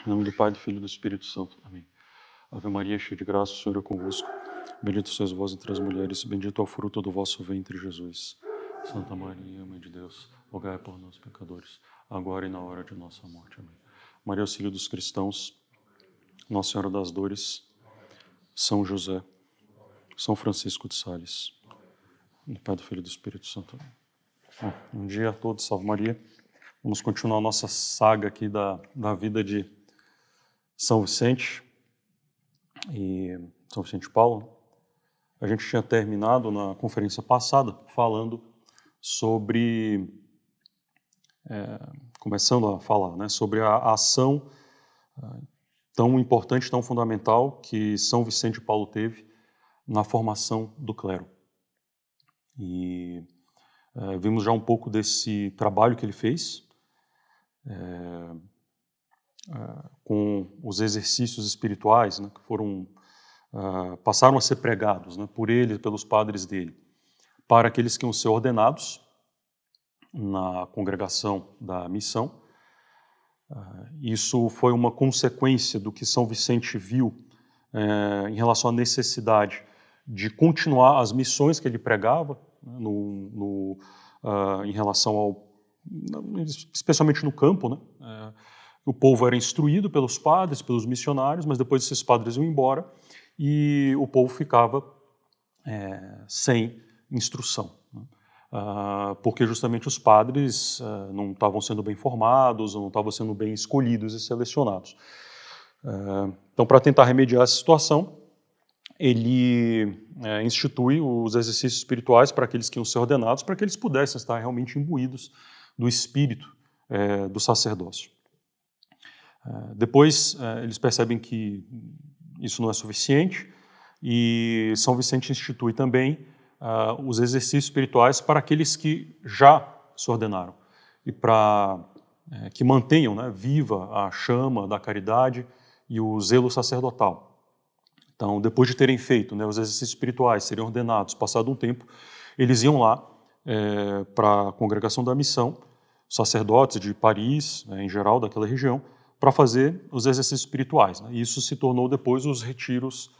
Em nome do Pai, do Filho e do Espírito Santo. Amém. Ave Maria, cheia de graça, o Senhor é convosco. Bendita sois vós entre as mulheres, bendito é o fruto do vosso ventre, Jesus. Santa Maria, Mãe de Deus, rogai por nós, pecadores, agora e na hora de nossa morte. Amém. Maria, auxílio dos cristãos, Nossa Senhora das Dores, São José, São Francisco de Sales. Do Pai, do Filho e do Espírito Santo. Amém. Bom dia a todos, salve Maria. Vamos continuar a nossa saga aqui da vida de São Vicente e São Vicente Paulo. A gente tinha terminado na conferência passada falando sobre, começando a falar, né, sobre a ação tão importante, tão fundamental que São Vicente Paulo teve na formação do clero. E vimos já um pouco desse trabalho que ele fez, com os exercícios espirituais, né, que passaram a ser pregados, né, por ele e pelos padres dele, para aqueles que iam ser ordenados na congregação da missão. Isso foi uma consequência do que São Vicente viu em relação à necessidade de continuar as missões que ele pregava, né, em relação especialmente no campo, né? O povo era instruído pelos padres, pelos missionários, mas depois esses padres iam embora e o povo ficava sem instrução, né? Porque justamente os padres não estavam sendo bem formados, não estavam sendo bem escolhidos e selecionados. Então, para tentar remediar essa situação, ele institui os exercícios espirituais para aqueles que iam ser ordenados, para que eles pudessem estar realmente imbuídos do espírito do sacerdócio. Depois, eles percebem que isso não é suficiente e São Vicente institui também os exercícios espirituais para aqueles que já se ordenaram e para que mantenham, né, viva a chama da caridade e o zelo sacerdotal. Então, depois de terem feito, né, os exercícios espirituais, serem ordenados, passado um tempo, eles iam lá para a congregação da missão, sacerdotes de Paris, em geral, daquela região, para fazer os exercícios espirituais, né? E isso se tornou depois os retiros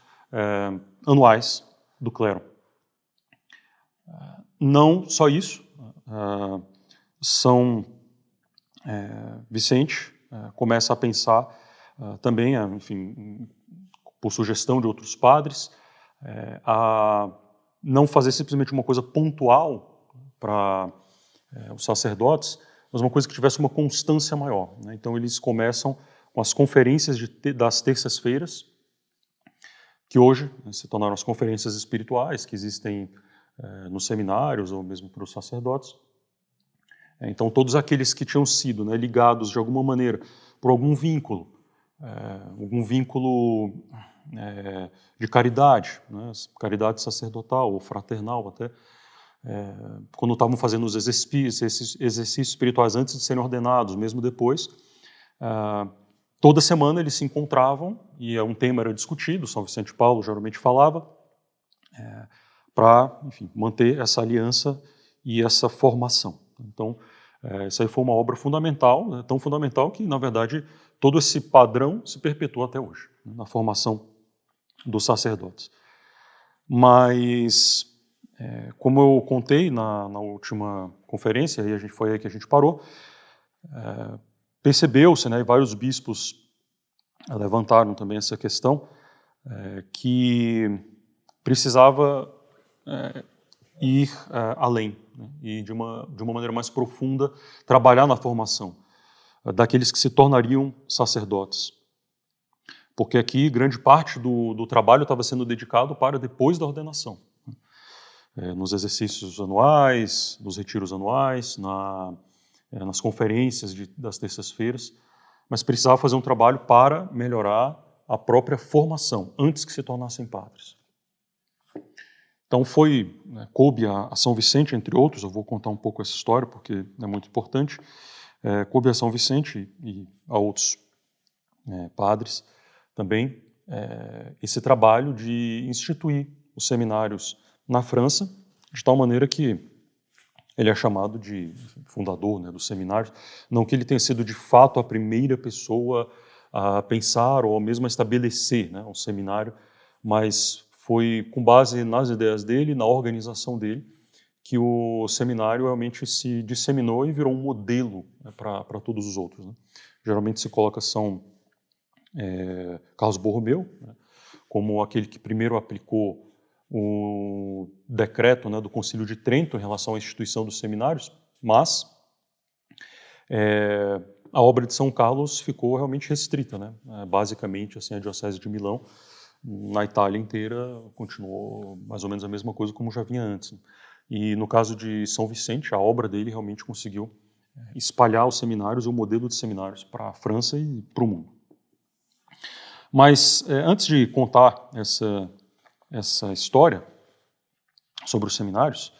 anuais do clero. Não só isso, São Vicente começa a pensar também, enfim, por sugestão de outros padres, a não fazer simplesmente uma coisa pontual para os sacerdotes, mas uma coisa que tivesse uma constância maior, né? Então eles começam com as conferências das terças-feiras, que hoje, né, se tornaram as conferências espirituais que existem nos seminários ou mesmo para os sacerdotes. Então todos aqueles que tinham sido, né, ligados de alguma maneira por algum vínculo de caridade, né, caridade sacerdotal ou fraternal até, quando estavam fazendo os exercícios espirituais antes de serem ordenados, mesmo depois, toda semana eles se encontravam e um tema era discutido, São Vicente Paulo geralmente falava, para, enfim, manter essa aliança e essa formação. Então, essa aí foi uma obra fundamental, né, tão fundamental que, na verdade, todo esse padrão se perpetua até hoje, né, na formação dos sacerdotes. Mas, como eu contei na última conferência, e foi aí que a gente parou, percebeu-se, né, e vários bispos levantaram também essa questão, que precisava ir além, né, e de uma maneira mais profunda trabalhar na formação daqueles que se tornariam sacerdotes. Porque aqui grande parte do trabalho estava sendo dedicado para depois da ordenação. Nos exercícios anuais, nos retiros anuais, nas conferências das terças-feiras, mas precisava fazer um trabalho para melhorar a própria formação, antes que se tornassem padres. Então coube a São Vicente, entre outros, eu vou contar um pouco essa história porque é muito importante, coube a São Vicente e a outros padres também, esse trabalho de instituir os seminários na França, de tal maneira que ele é chamado de fundador, né, dos seminários, não que ele tenha sido de fato a primeira pessoa a pensar ou mesmo a estabelecer, né, um seminário, mas foi com base nas ideias dele, na organização dele, que o seminário realmente se disseminou e virou um modelo, né, para todos os outros, né. Geralmente se coloca Carlos Borromeu, né, como aquele que primeiro aplicou o decreto, né, do Concílio de Trento em relação à instituição dos seminários, mas a obra de São Carlos ficou realmente restrita, né. Basicamente, assim, a Diocese de Milão, na Itália inteira, continuou mais ou menos a mesma coisa como já vinha antes, né. E no caso de São Vicente, a obra dele realmente conseguiu espalhar os seminários e o modelo de seminários para a França e para o mundo. Mas antes de contar essa história sobre os seminários,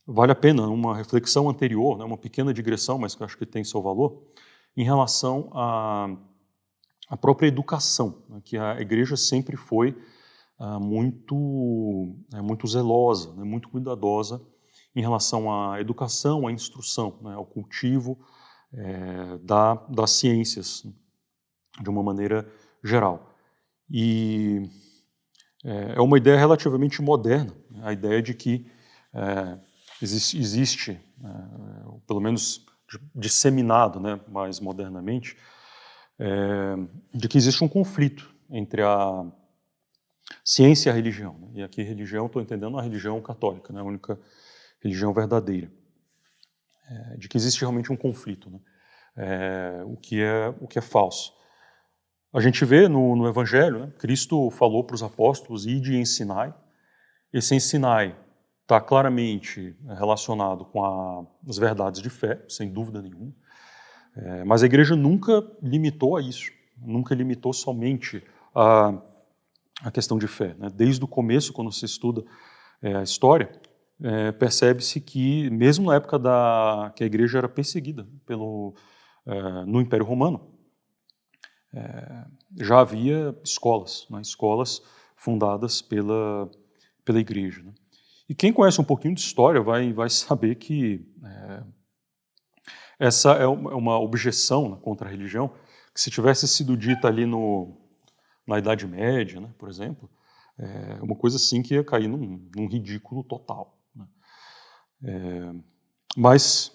vale a pena uma reflexão anterior, né, uma pequena digressão, mas que eu acho que tem seu valor, em relação à própria educação, né, que a igreja sempre foi muito zelosa, né, muito cuidadosa em relação à educação, à instrução, né, ao cultivo das ciências, de uma maneira geral. E é uma ideia relativamente moderna, né, a ideia de que existe pelo menos disseminado, né, mais modernamente, de que existe um conflito entre a ciência e a religião, né? E aqui religião, estou entendendo a religião católica, né, a única religião verdadeira, de que existe realmente um conflito, né, o que é falso. A gente vê no Evangelho, né, Cristo falou para os apóstolos: ide e ensinai. Esse ensinai está claramente relacionado com as verdades de fé, sem dúvida nenhuma, mas a igreja nunca limitou a isso, nunca limitou somente a questão de fé, né? Desde o começo, quando se estuda a história, percebe-se que, mesmo na época que a igreja era perseguida no Império Romano, já havia escolas, né? Escolas fundadas pela igreja, né? E quem conhece um pouquinho de história vai saber que essa é uma objeção, né, contra a religião, que se tivesse sido dita ali na Idade Média, né, por exemplo, é uma coisa assim que ia cair num ridículo total, né. Mas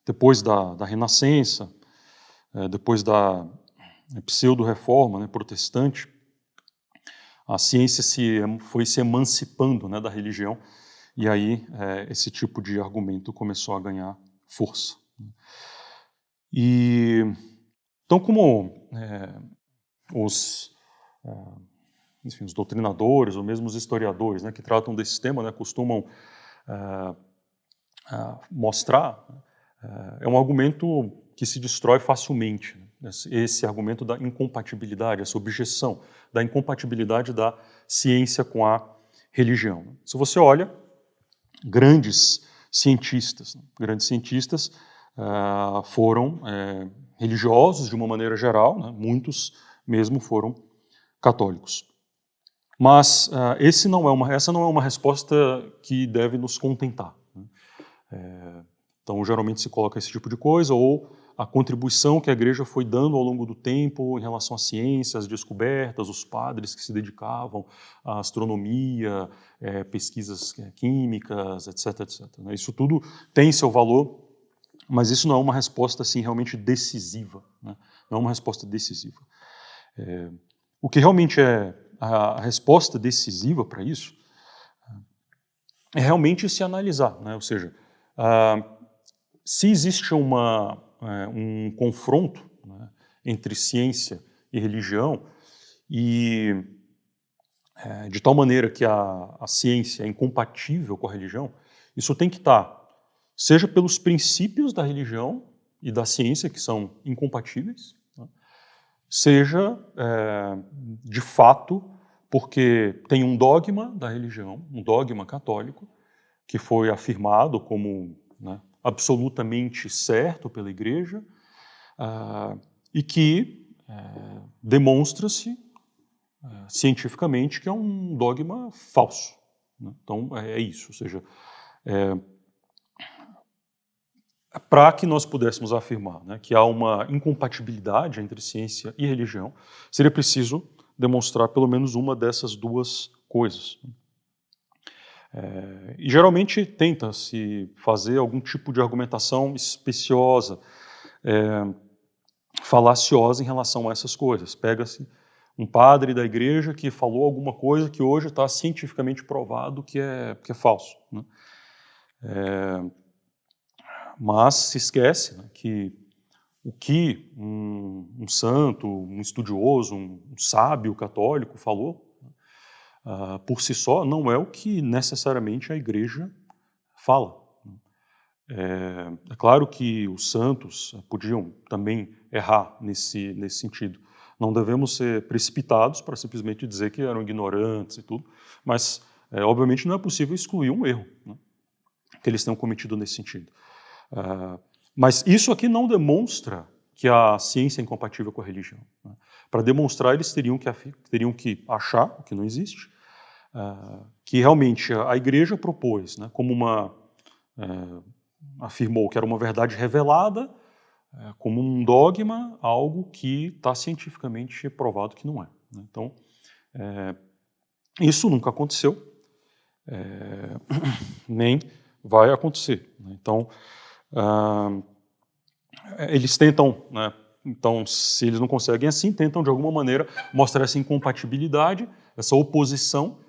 depois da Renascença, depois da pseudo-reforma, né, protestante, a ciência foi se emancipando, né, da religião, e aí esse tipo de argumento começou a ganhar força. E então, como enfim, os doutrinadores ou mesmo os historiadores, né, que tratam desse tema, né, costumam mostrar, é um argumento que se destrói facilmente, né, esse argumento da incompatibilidade, essa objeção da incompatibilidade da ciência com a religião. Se você olha grandes cientistas foram religiosos de uma maneira geral, né, muitos mesmo foram católicos. Mas essa não é uma resposta que deve nos contentar, né? Então, geralmente se coloca esse tipo de coisa, ou a contribuição que a igreja foi dando ao longo do tempo em relação à ciência, às descobertas, os padres que se dedicavam à astronomia, pesquisas químicas, etc, etc. Isso tudo tem seu valor, mas isso não é uma resposta assim, realmente decisiva, né? Não é uma resposta decisiva. O que realmente é a resposta decisiva para isso é realmente se analisar, né? Ou seja, se existe um confronto, né, entre ciência e religião, e de tal maneira que a ciência é incompatível com a religião, isso tem que estar, seja pelos princípios da religião e da ciência, que são incompatíveis, né, seja, de fato, porque tem um dogma da religião, um dogma católico, que foi afirmado como, né, absolutamente certo pela igreja, e que demonstra-se cientificamente que é um dogma falso, né? Então, é isso, ou seja, para que nós pudéssemos afirmar, né, que há uma incompatibilidade entre ciência e religião, seria preciso demonstrar pelo menos uma dessas duas coisas. E geralmente tenta-se fazer algum tipo de argumentação especiosa, falaciosa em relação a essas coisas. Pega-se um padre da igreja que falou alguma coisa que hoje está cientificamente provado que é falso, né? Mas se esquece, né, que o que um santo, um estudioso, um sábio católico falou, por si só, não é o que necessariamente a igreja fala. É claro que os santos podiam também errar nesse sentido. Não devemos ser precipitados para simplesmente dizer que eram ignorantes e tudo, mas, obviamente, não é possível excluir um erro, né, que eles tenham cometido nesse sentido. Mas isso aqui não demonstra que a ciência é incompatível com a religião, né? Para demonstrar, eles teriam que achar, o que não existe, que realmente a igreja propôs, né, como afirmou que era uma verdade revelada, como um dogma, algo que está cientificamente provado que não é, né? Então, isso nunca aconteceu, nem vai acontecer, né? Então, eles tentam, né, então, se eles não conseguem assim, tentam de alguma maneira mostrar essa incompatibilidade, essa oposição,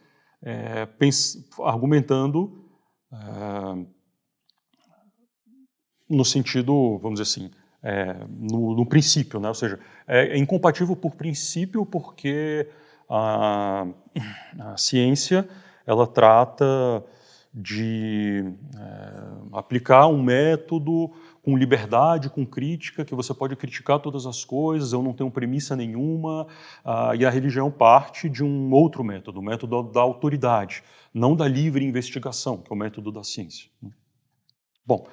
argumentando no sentido, vamos dizer assim, no princípio, né? Ou seja, é incompatível por princípio porque a ciência ela trata de aplicar um método com liberdade, com crítica, que você pode criticar todas as coisas, eu não tenho premissa nenhuma, e a religião parte de um outro método, o método da autoridade, não da livre investigação, que é o método da ciência. Bom,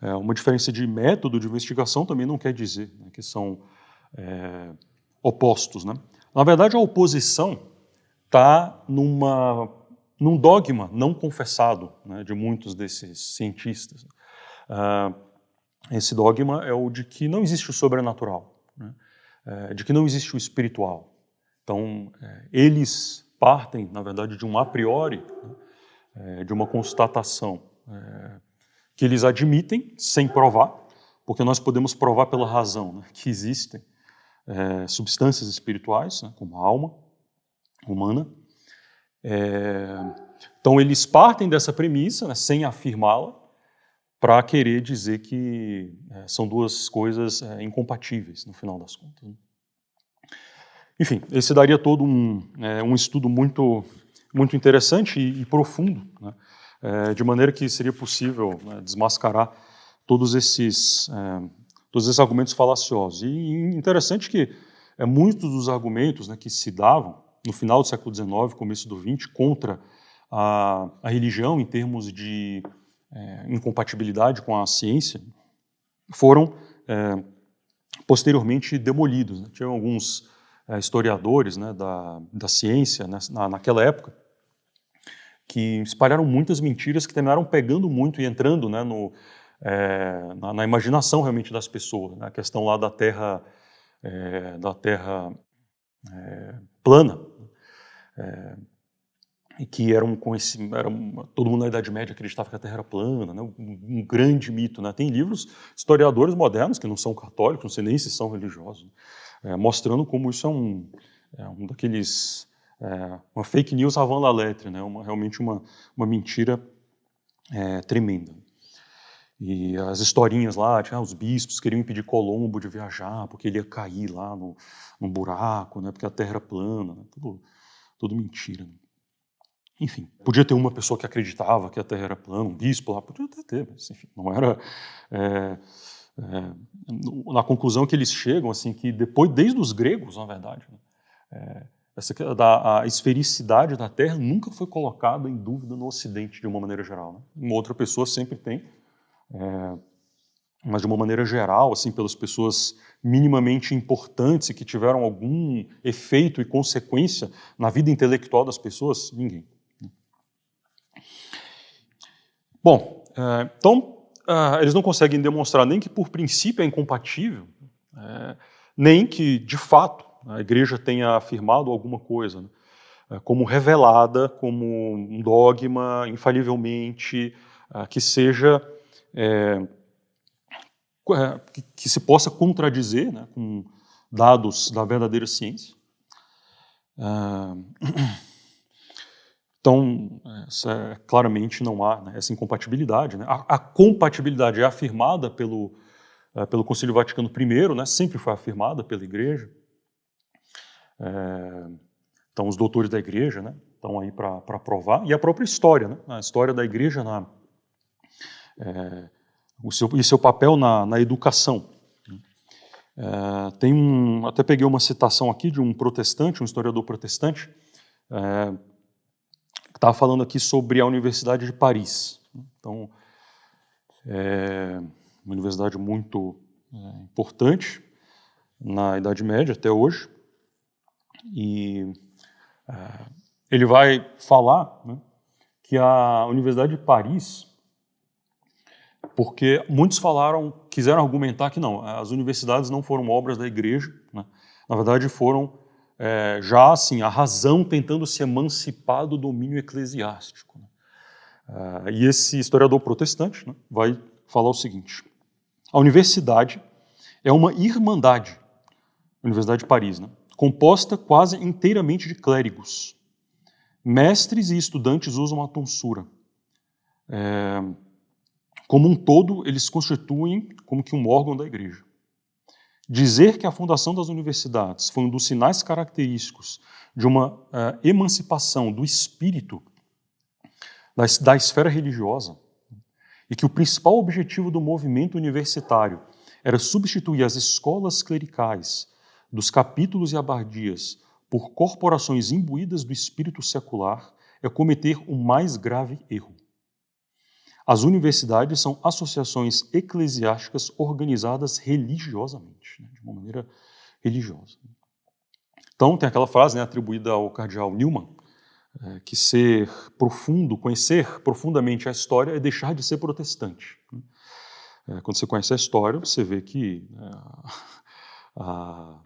uma diferença de método de investigação também não quer dizer, né, que são opostos, né? Na verdade, a oposição está num dogma não confessado, né, de muitos desses cientistas. Esse dogma é o de que não existe o sobrenatural, né, de que não existe o espiritual. Então, eles partem, na verdade, de um a priori, né, de uma constatação que eles admitem sem provar, porque nós podemos provar pela razão, né, que existem substâncias espirituais, né, como a alma humana. Então, eles partem dessa premissa, né, sem afirmá-la, para querer dizer que são duas coisas incompatíveis, no final das contas, né? Enfim, esse daria todo um estudo muito, muito interessante e profundo, né, de maneira que seria possível, né, desmascarar todos esses argumentos falaciosos. E interessante que muitos dos argumentos, né, que se davam no final do século XIX, começo do XX, contra a religião em termos de incompatibilidade com a ciência, foram posteriormente demolidos, né? Tinham alguns historiadores, né, da ciência, né, naquela época, que espalharam muitas mentiras que terminaram pegando muito e entrando, né, na imaginação realmente das pessoas, né? A questão lá da Terra plana, e que todo mundo na Idade Média acreditava que a Terra era plana, né? Um grande mito, né? Tem livros, historiadores modernos, que não são católicos, não sei nem se são religiosos, mostrando como isso é um daqueles... uma fake news avant la lettre, né? Realmente uma mentira tremenda. E as historinhas lá, os bispos queriam impedir Colombo de viajar, porque ele ia cair lá num buraco, né? Porque a Terra era plana, né? Tudo mentira, né? Enfim, podia ter uma pessoa que acreditava que a Terra era plana, um bispo lá, podia até ter, mas enfim, não era... na conclusão que eles chegam, assim, que depois, desde os gregos, na verdade, né, a esfericidade da Terra nunca foi colocada em dúvida no Ocidente, de uma maneira geral, né? Uma outra pessoa sempre tem, mas de uma maneira geral, assim, pelas pessoas minimamente importantes e que tiveram algum efeito e consequência na vida intelectual das pessoas, ninguém. Bom, então, eles não conseguem demonstrar nem que por princípio é incompatível, nem que, de fato, a Igreja tenha afirmado alguma coisa, né, como revelada, como um dogma, infalivelmente, que seja, que se possa contradizer, né, com dados da verdadeira ciência. Então, claramente não há, né, essa incompatibilidade. Né? A compatibilidade é afirmada pelo Concílio Vaticano I, né, sempre foi afirmada pela Igreja. Então, os doutores da Igreja, né, estão aí para provar. E a própria história, né, a história da Igreja, e seu papel na educação. Até peguei uma citação aqui de um protestante, um historiador protestante, que estava falando aqui sobre a Universidade de Paris. Então, uma universidade muito importante na Idade Média até hoje. E ele vai falar, né, que a Universidade de Paris, porque muitos quiseram argumentar que não, as universidades não foram obras da Igreja, né, na verdade foram já assim, a razão tentando se emancipar do domínio eclesiástico. Né. E esse historiador protestante, né, vai falar o seguinte: a universidade é uma irmandade, a Universidade de Paris, né, composta quase inteiramente de clérigos. Mestres e estudantes usam a tonsura. Como um todo, eles constituem como que um órgão da Igreja. Dizer que a fundação das universidades foi um dos sinais característicos de uma emancipação do espírito da esfera religiosa e que o principal objetivo do movimento universitário era substituir as escolas clericais dos capítulos e abardias por corporações imbuídas do espírito secular é cometer o mais grave erro. As universidades são associações eclesiásticas organizadas religiosamente, né, de uma maneira religiosa. Então, tem aquela frase, né, atribuída ao cardeal Newman, que ser profundo, conhecer profundamente a história é deixar de ser protestante. Quando você conhece a história, você vê que a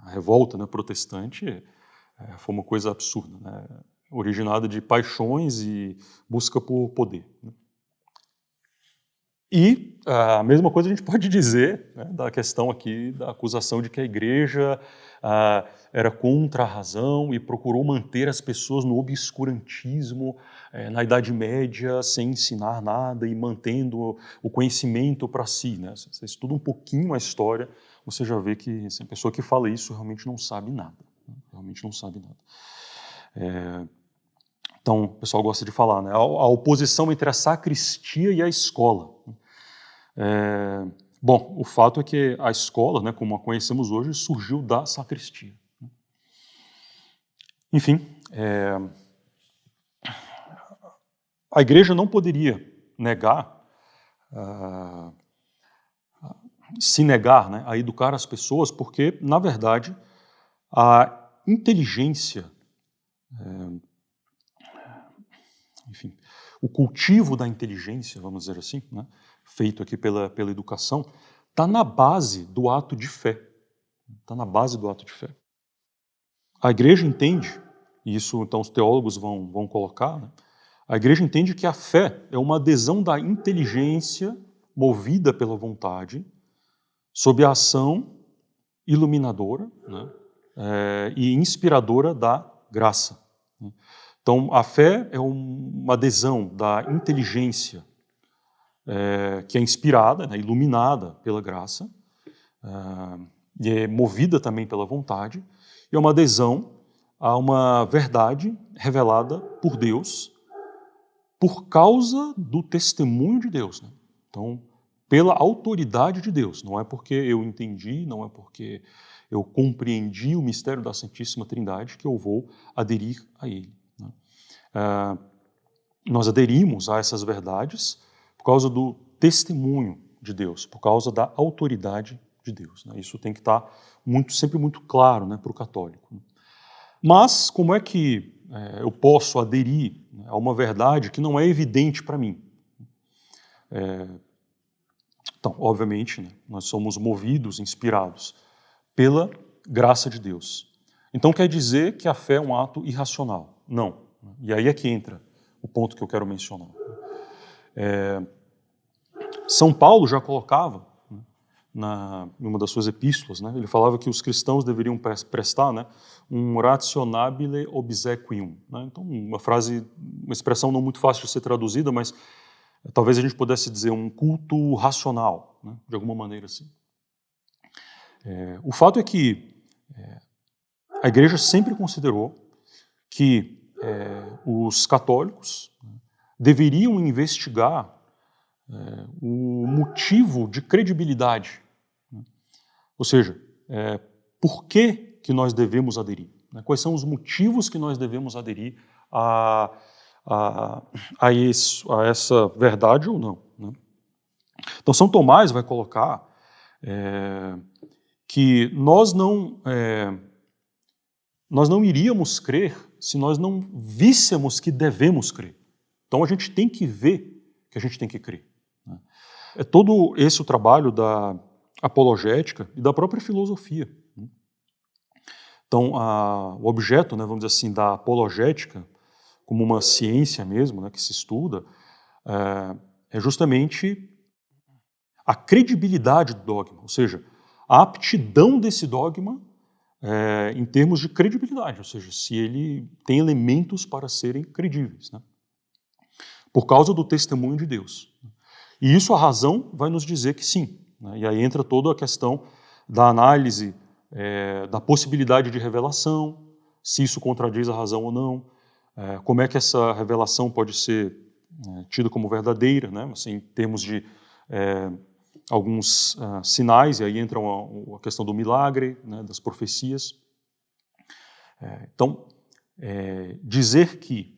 revolta, né, protestante foi uma coisa absurda, né, originada de paixões e busca por poder. Né. E a mesma coisa a gente pode dizer, né, da questão aqui da acusação de que a Igreja era contra a razão e procurou manter as pessoas no obscurantismo na Idade Média, sem ensinar nada e mantendo o conhecimento para si. Né? Você estuda um pouquinho a história, você já vê que a pessoa que fala isso realmente não sabe nada. Né? Realmente não sabe nada. Então, o pessoal gosta de falar, né? A oposição entre a sacristia e a escola. Bom, o fato é que a escola, né, como a conhecemos hoje, surgiu da sacristia. Enfim, a Igreja não poderia se negar, né, a educar as pessoas, porque, na verdade, a inteligência, enfim, o cultivo da inteligência, vamos dizer assim, né, feito aqui pela educação, está na base do ato de fé. Está na base do ato de fé. A Igreja entende, e isso então os teólogos vão colocar, né, a Igreja entende que a fé é uma adesão da inteligência movida pela vontade sob a ação iluminadora, né, e inspiradora da graça. Né. Então, a fé é uma adesão da inteligência que é inspirada, né, iluminada pela graça, e é movida também pela vontade, e é uma adesão a uma verdade revelada por Deus por causa do testemunho de Deus. Né? Então, pela autoridade de Deus, não é porque eu entendi, não é porque eu compreendi o mistério da Santíssima Trindade que eu vou aderir a ele. Né? Nós aderimos a essas verdades por causa do testemunho de Deus, por causa da autoridade de Deus. Né? Isso tem que estar sempre muito claro, né, para o católico. Mas como é que eu posso aderir, né, a uma verdade que não é evidente para mim? Então, obviamente, né, nós somos movidos, inspirados pela graça de Deus. Então quer dizer que a fé é um ato irracional? Não. E aí é que entra o ponto que eu quero mencionar. São Paulo já colocava, né, em uma das suas epístolas, né, ele falava que os cristãos deveriam prestar, né, um rationabile obsequium. Né, então, uma expressão não muito fácil de ser traduzida, mas talvez a gente pudesse dizer um culto racional, né, de alguma maneira assim. O fato é que a igreja sempre considerou que os católicos deveriam investigar o motivo de credibilidade. Né? Ou seja, por que nós devemos aderir? Né? Quais são os motivos que nós devemos aderir a essa verdade ou não? Né? Então, São Tomás vai colocar que nós não iríamos crer se nós não víssemos que devemos crer. Então a gente tem que ver que a gente tem que crer. É todo esse o trabalho da apologética e da própria filosofia. Então o objeto, né, vamos dizer assim, da apologética, como uma ciência mesmo, né, que se estuda, é justamente a credibilidade do dogma, ou seja, a aptidão desse dogma em termos de credibilidade, ou seja, se ele tem elementos para serem credíveis, né? Por causa do testemunho de Deus. E isso a razão vai nos dizer que sim. Né? E aí entra toda a questão da análise da possibilidade de revelação, se isso contradiz a razão ou não, como é que essa revelação pode ser tida como verdadeira, né? Assim, em termos de alguns sinais, e aí entra a questão do milagre, né, das profecias. Então, dizer que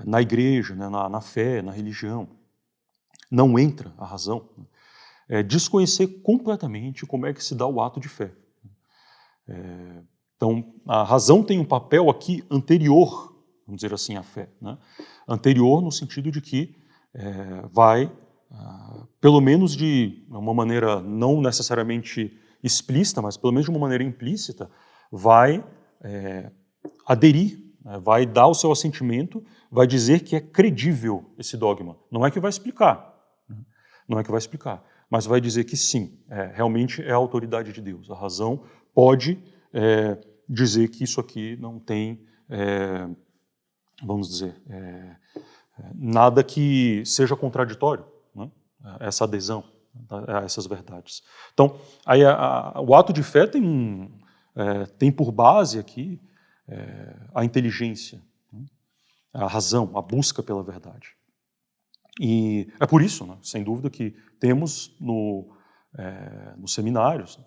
na igreja, né, na fé, na religião, não entra a razão, é desconhecer completamente como é que se dá o ato de fé. Então, a razão tem um papel aqui anterior, vamos dizer assim, à fé. Né? Anterior no sentido de que vai, pelo menos de uma maneira não necessariamente explícita, mas pelo menos de uma maneira implícita, vai aderir, vai dar o seu assentimento, vai dizer que é credível esse dogma. Não é que vai explicar, não é que vai explicar, mas vai dizer que sim, realmente é a autoridade de Deus. A razão pode dizer que isso aqui não tem, vamos dizer, nada que seja contraditório, né? Essa adesão a essas verdades. Então, aí o ato de fé tem por base aqui a inteligência, né? A razão, a busca pela verdade. E é por isso, né, sem dúvida, que temos nos seminários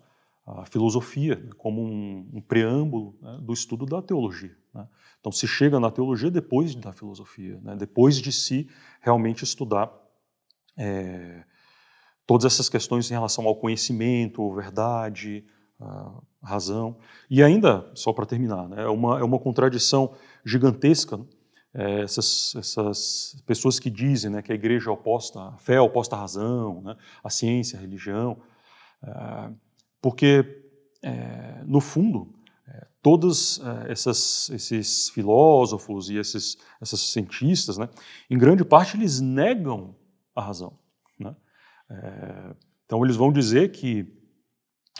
a filosofia como um preâmbulo, né, do estudo da teologia. Né? Então se chega na teologia depois da filosofia, né, depois de se realmente estudar todas essas questões em relação ao conhecimento, verdade, razão. E ainda, só para terminar, né, é uma contradição gigantesca, né? Essas pessoas que dizem, né, que a igreja é oposta, a fé é oposta à razão, né, a ciência, a religião, porque, no fundo, todos esses filósofos e esses cientistas, né, em grande parte, eles negam a razão. Né? Então, eles vão dizer que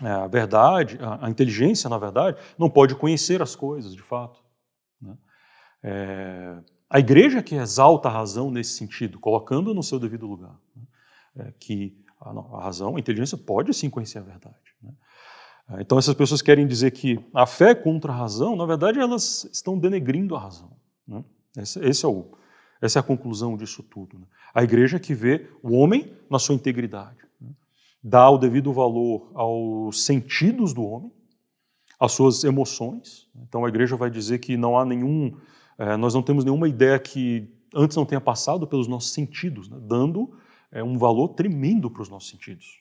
a verdade, a inteligência, na verdade, não pode conhecer as coisas, de fato. Né? A igreja que exalta a razão nesse sentido, colocando-a no seu devido lugar, né? Que a razão, a inteligência pode sim conhecer a verdade. Né? Então essas pessoas querem dizer que a fé é contra a razão, na verdade elas estão denegrindo a razão. Né? Essa é a conclusão disso tudo. Né? A igreja que vê o homem na sua integridade, né? Dá o devido valor aos sentidos do homem, às suas emoções. Então a igreja vai dizer que não há nós não temos nenhuma ideia que antes não tenha passado pelos nossos sentidos, né? Dando um valor tremendo para os nossos sentidos.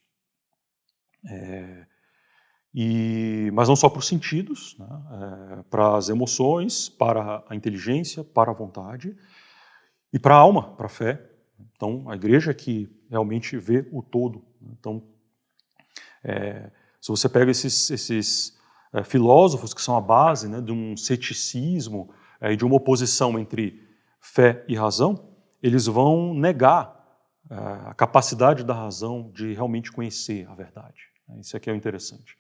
Mas não só para os sentidos, né? Para as emoções, para a inteligência, para a vontade e para a alma, para a fé. Então a igreja que realmente vê o todo. Então, se você pega esses filósofos que são a base, né, de um ceticismo e de uma oposição entre fé e razão, eles vão negar a capacidade da razão de realmente conhecer a verdade. Isso aqui é o interessante.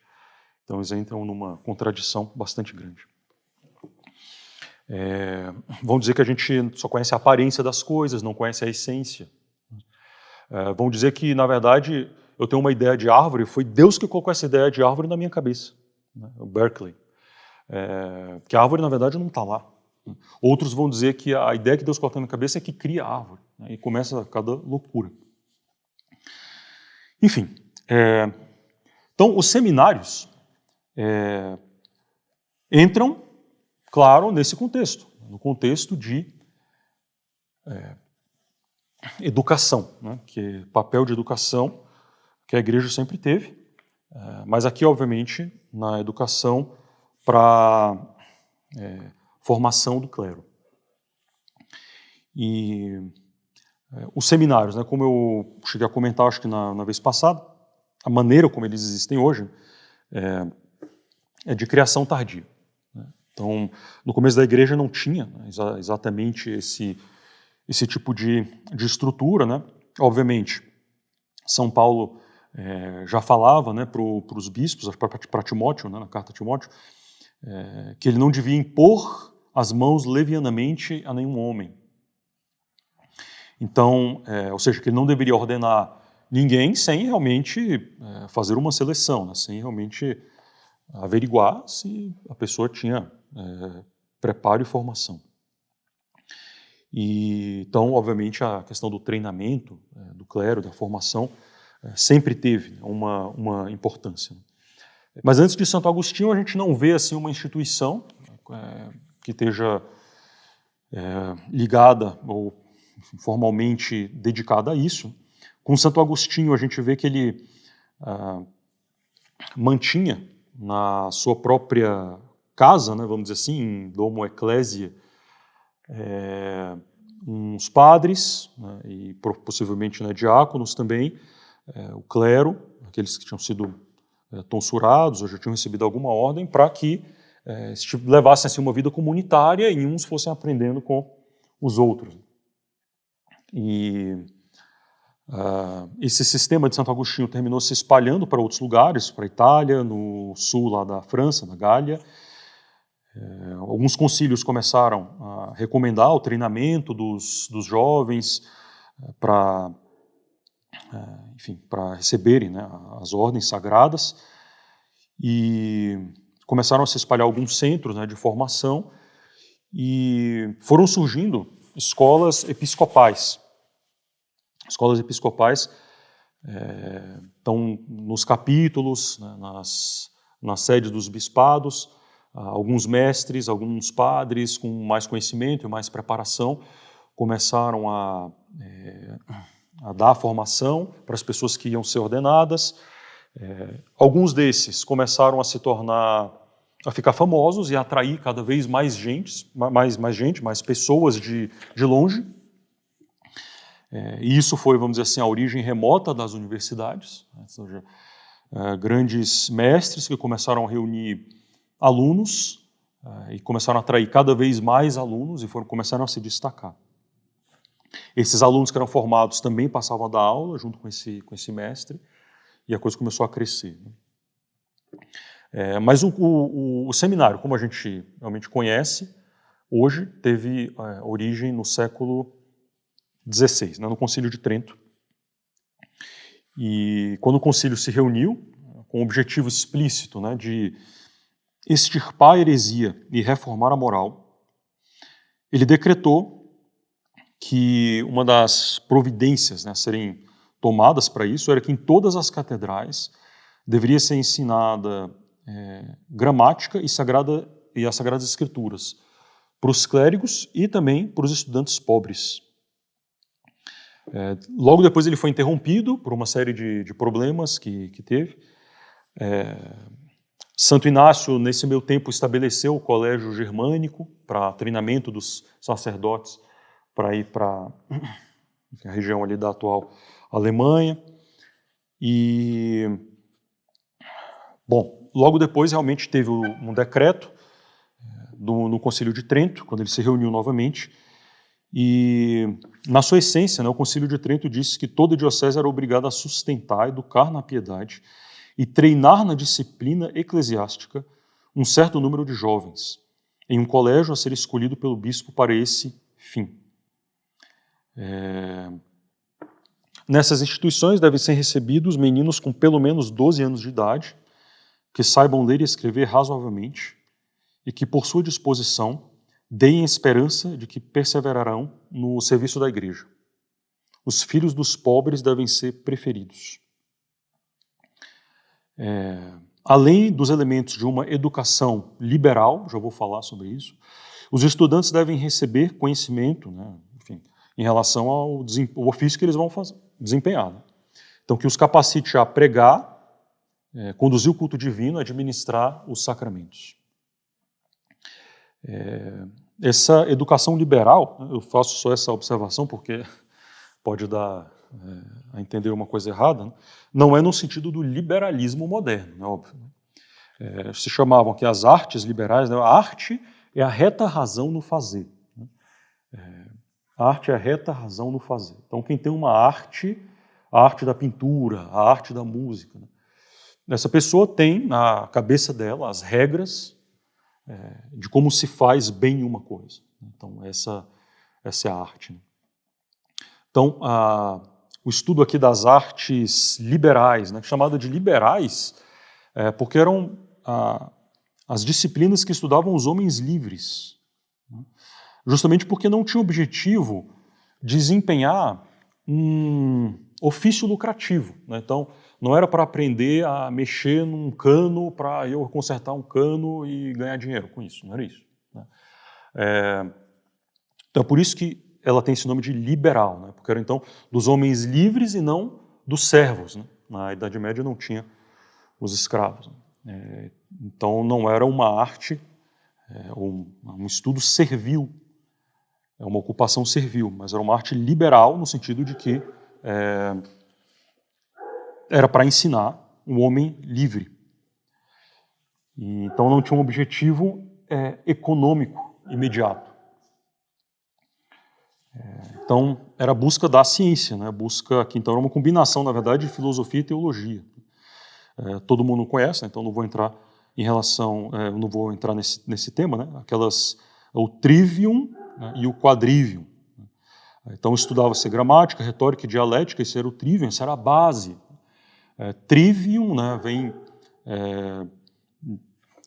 Então, eles entram numa contradição bastante grande. Vão dizer que a gente só conhece a aparência das coisas, não conhece a essência. Vão dizer que, na verdade, eu tenho uma ideia de árvore, foi Deus que colocou essa ideia de árvore na minha cabeça. O Berkeley. Que a árvore, na verdade, não está lá. Outros vão dizer que a ideia que Deus colocou na minha cabeça é que cria a árvore. E começa cada loucura. Enfim. Então, os seminários entram, claro, nesse contexto. No contexto de educação, né? Que é papel de educação que a igreja sempre teve, mas aqui, obviamente, na educação para formação do clero. E os seminários, né, como eu cheguei a comentar, acho que na vez passada, a maneira como eles existem hoje é de criação tardia. Né? Então, no começo da igreja não tinha, né, exatamente esse tipo de estrutura. Né? Obviamente, São Paulo já falava, né, para os bispos, para Timóteo, né, na carta a Timóteo, que ele não devia impor as mãos levianamente a nenhum homem. Então, ou seja, que ele não deveria ordenar ninguém sem realmente fazer uma seleção, né, sem realmente averiguar se a pessoa tinha preparo e formação. Então, obviamente, a questão do treinamento do clero, da formação, sempre teve uma importância. Mas antes de Santo Agostinho, a gente não vê assim uma instituição que esteja ligada ou formalmente dedicada a isso. Com Santo Agostinho, a gente vê que ele mantinha na sua própria casa, né, vamos dizer assim, em Domo Ecclesia, uns padres, né, e possivelmente, né, diáconos também, o clero, aqueles que tinham sido tonsurados ou já tinham recebido alguma ordem, para que levassem assim, uma vida comunitária e uns fossem aprendendo com os outros. E esse sistema de Santo Agostinho terminou se espalhando para outros lugares, para a Itália, no sul lá da França, na Gália. Alguns concílios começaram a recomendar o treinamento dos jovens para receberem, né, as ordens sagradas, e começaram a se espalhar alguns centros, né, de formação, e foram surgindo escolas episcopais. Escolas episcopais estão nos capítulos, né, nas sedes dos bispados, alguns mestres, alguns padres com mais conhecimento e mais preparação começaram a dar formação para as pessoas que iam ser ordenadas. Alguns desses começaram a se tornar, a ficar famosos e a atrair cada vez mais gente, mais pessoas de longe. E isso foi, vamos dizer assim, a origem remota das universidades, né? Ou seja, grandes mestres que começaram a reunir alunos e começaram a atrair cada vez mais alunos e começaram a se destacar. Esses alunos que eram formados também passavam a dar aula junto com esse mestre, e a coisa começou a crescer. Mas o seminário, como a gente realmente conhece, hoje teve origem no século XVI, né, no Concílio de Trento. E quando o concílio se reuniu, com o objetivo explícito, né, de extirpar a heresia e reformar a moral, ele decretou que uma das providências, né, a serem tomadas para isso era que em todas as catedrais deveria ser ensinada gramática e as Sagradas Escrituras para os clérigos e também para os estudantes pobres. Logo depois ele foi interrompido por uma série de problemas que teve. Santo Inácio, nesse meio tempo, estabeleceu o colégio germânico para treinamento dos sacerdotes para ir para a região ali da atual Alemanha. E, bom, logo depois realmente teve um decreto no Concílio de Trento, quando ele se reuniu novamente, e na sua essência, né, o Concílio de Trento disse que toda diocese era obrigada a sustentar, educar na piedade e treinar na disciplina eclesiástica um certo número de jovens, em um colégio a ser escolhido pelo bispo para esse fim. Nessas instituições devem ser recebidos meninos com pelo menos 12 anos de idade, que saibam ler e escrever razoavelmente e que, por sua disposição, deem esperança de que perseverarão no serviço da igreja. Os filhos dos pobres devem ser preferidos. Além dos elementos de uma educação liberal, já vou falar sobre isso, os estudantes devem receber conhecimento, né, enfim, em relação ao ofício que eles vão desempenhar. Né? Então, que os capacite a pregar, conduzir o culto divino, administrar os sacramentos. Essa educação liberal, eu faço só essa observação porque pode dar a entender uma coisa errada, né? Não é no sentido do liberalismo moderno, é óbvio. Né? Se chamavam aqui as artes liberais, né? A arte é a reta razão no fazer. Né? A arte é a reta razão no fazer. Então, quem tem uma arte, a arte da pintura, a arte da música, né? Essa pessoa tem na cabeça dela as regras de como se faz bem uma coisa. Então, essa é a arte. Né? Então, o estudo aqui das artes liberais, né, chamada de liberais, porque eram as disciplinas que estudavam os homens livres, né? Justamente porque não tinha objetivo de desempenhar um ofício lucrativo. Né? Então, não era para aprender a mexer num cano para eu consertar um cano e ganhar dinheiro com isso, não era isso. Né? Então, é por isso que ela tem esse nome de liberal, né? Porque era então dos homens livres e não dos servos. Né? Na Idade Média não tinha os escravos. Né? Então, não era uma arte, um estudo servil, uma ocupação servil, mas era uma arte liberal no sentido de que era para ensinar um homem livre. Então não tinha um objetivo econômico imediato. Então era a busca da ciência, né? Busca aqui então era uma combinação, na verdade, de filosofia e teologia. Todo mundo conhece, né? Então não vou entrar em relação, não vou entrar nesse tema, né? O trivium, né? E o quadrivium. Então estudava-se gramática, retórica e dialética, esse era o trivium, essa era a base. Trivium, né, vem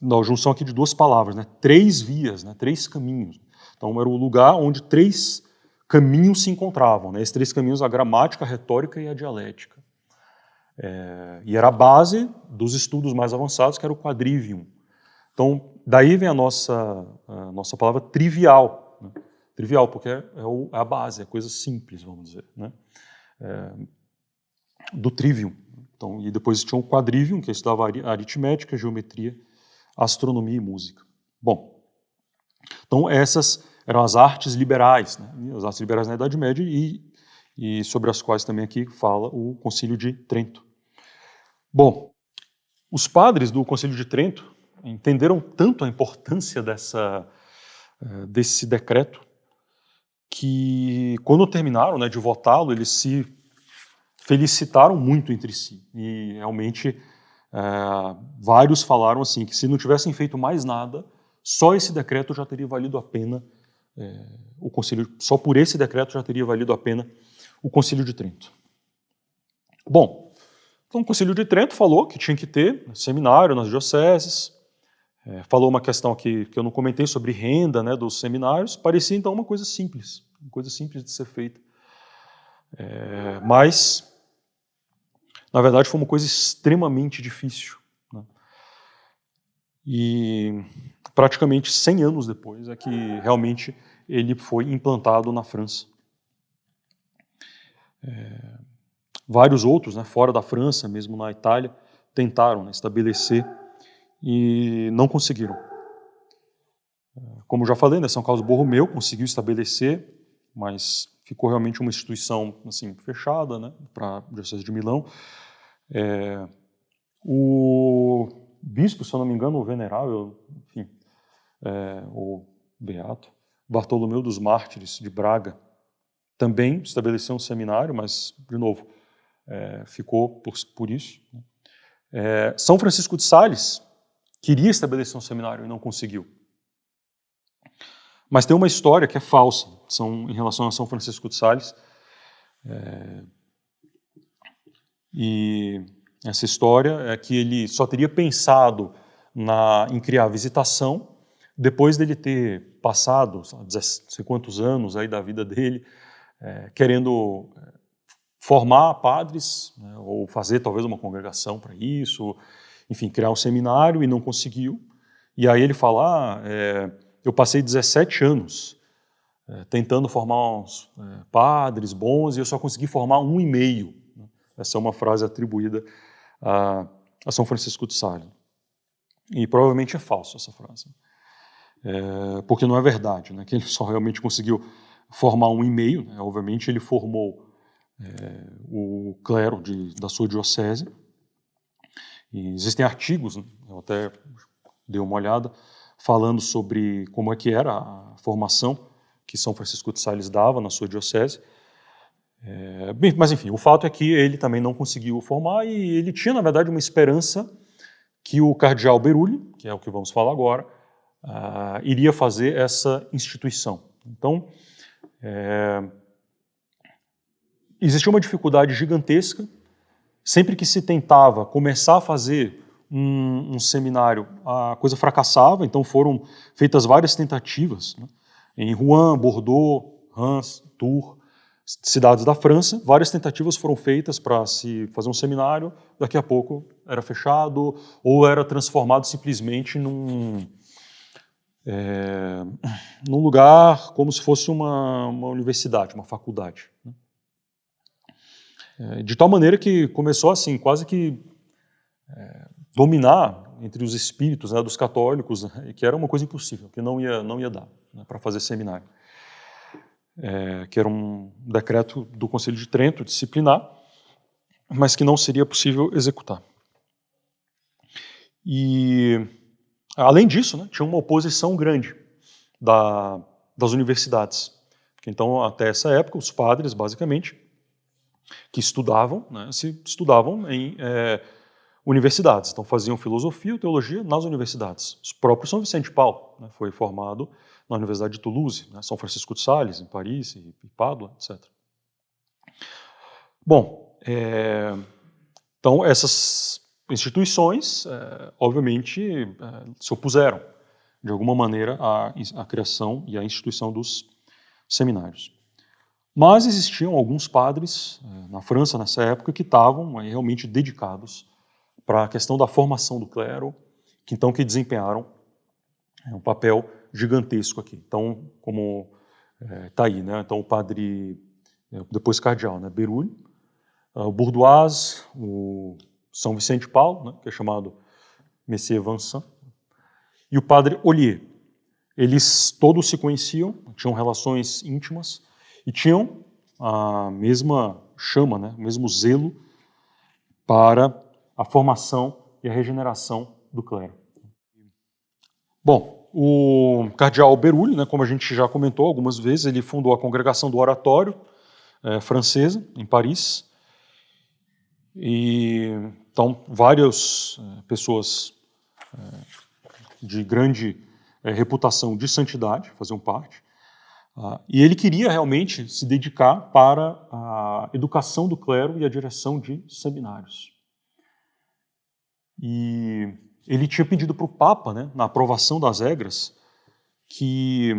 na junção aqui de duas palavras, né, 3 vias, né, 3 caminhos. Então era o lugar onde 3 caminhos se encontravam. Né, esses 3 caminhos, a gramática, a retórica e a dialética. E era a base dos estudos mais avançados, que era o quadrivium. Então daí vem a nossa palavra trivial. Né, trivial, porque é a base, é a coisa simples, vamos dizer, né, do trivium. Então, e depois tinha o quadrivium, que estudava aritmética, geometria, astronomia e música. Bom, então essas eram as artes liberais, né? As artes liberais na Idade Média e sobre as quais também aqui fala o Concílio de Trento. Bom, os padres do Concílio de Trento entenderam tanto a importância desse decreto que, quando terminaram, né, de votá-lo, eles se felicitaram muito entre si. E realmente vários falaram assim que se não tivessem feito mais nada, só esse decreto já teria valido a pena o concílio. Só por esse decreto já teria valido a pena o Concílio de Trento. Bom, então o Concílio de Trento falou que tinha que ter seminário nas dioceses. Falou uma questão aqui que eu não comentei sobre renda, né, dos seminários. Parecia então uma coisa simples de ser feita. Mas na verdade, foi uma coisa extremamente difícil. Né? E praticamente 100 anos depois é que realmente ele foi implantado na França. Vários outros, né, fora da França, mesmo na Itália, tentaram, né, estabelecer e não conseguiram. Como já falei, né, São Carlos Borromeu conseguiu estabelecer, mas ficou realmente uma instituição assim, fechada, né, para a Diocese de Milão. O bispo, se eu não me engano, o venerável, enfim, o beato, Bartolomeu dos Mártires, de Braga, também estabeleceu um seminário, mas, de novo, ficou por isso. São Francisco de Sales queria estabelecer um seminário e não conseguiu. Mas tem uma história que é falsa em relação a São Francisco de Sales. E essa história é que ele só teria pensado em criar a visitação depois dele ter passado, não sei quantos anos aí da vida dele, querendo formar padres, né, ou fazer talvez uma congregação para isso, enfim, criar um seminário e não conseguiu. E aí ele fala, eu passei 17 anos tentando formar uns padres bons e eu só consegui formar 1,5. Essa é uma frase atribuída a São Francisco de Sales. E provavelmente é falso essa frase. Porque não é verdade, né, que ele só realmente conseguiu formar 1,5. Né, obviamente ele formou o clero da sua diocese. E existem artigos, né, eu até dei uma olhada, falando sobre como é que era a formação que São Francisco de Sales dava na sua diocese. Mas, enfim, o fato é que ele também não conseguiu formar e ele tinha, na verdade, uma esperança que o cardeal Berulli, que é o que vamos falar agora, iria fazer essa instituição. Então, existia uma dificuldade gigantesca. Sempre que se tentava começar a fazer um seminário, a coisa fracassava, então foram feitas várias tentativas, né? Em Rouen, Bordeaux, Reims, Tours, cidades da França, várias tentativas foram feitas para se fazer um seminário, daqui a pouco era fechado ou era transformado simplesmente num lugar como se fosse uma universidade, uma faculdade. De tal maneira que começou assim, quase que dominar entre os espíritos, né, dos católicos, né, que era uma coisa impossível, que não ia dar, né, para fazer seminário. Que era um decreto do Conselho de Trento, disciplinar, mas que não seria possível executar. E, além disso, né, tinha uma oposição grande das universidades. Então, até essa época, os padres, basicamente, que estudavam, né, estudavam em universidades. Então, faziam filosofia ou teologia nas universidades. O próprio São Vicente de Paulo, né, foi formado na Universidade de Toulouse, né, São Francisco de Sales, em Paris e Pádua, etc. Bom, então essas instituições, obviamente, se opuseram, de alguma maneira, à criação e à instituição dos seminários. Mas existiam alguns padres na França, nessa época, que estavam realmente dedicados para a questão da formação do clero, que desempenharam um papel gigantesco aqui. Então, como está aí, né? Então, o padre, depois cardeal, né? Berulli, o Bourdoise, o São Vicente de Paulo, né? Que é chamado Messier Vincent, e o padre Ollier. Eles todos se conheciam, tinham relações íntimas e tinham a mesma chama, né? O mesmo zelo para a formação e a regeneração do clero. Bom, o cardeal Berulli, né, como a gente já comentou algumas vezes, ele fundou a Congregação do Oratório francesa, em Paris. E, então, várias pessoas de grande reputação de santidade faziam parte. E ele queria realmente se dedicar para a educação do clero e a direção de seminários. E ele tinha pedido para o Papa, né, na aprovação das regras, que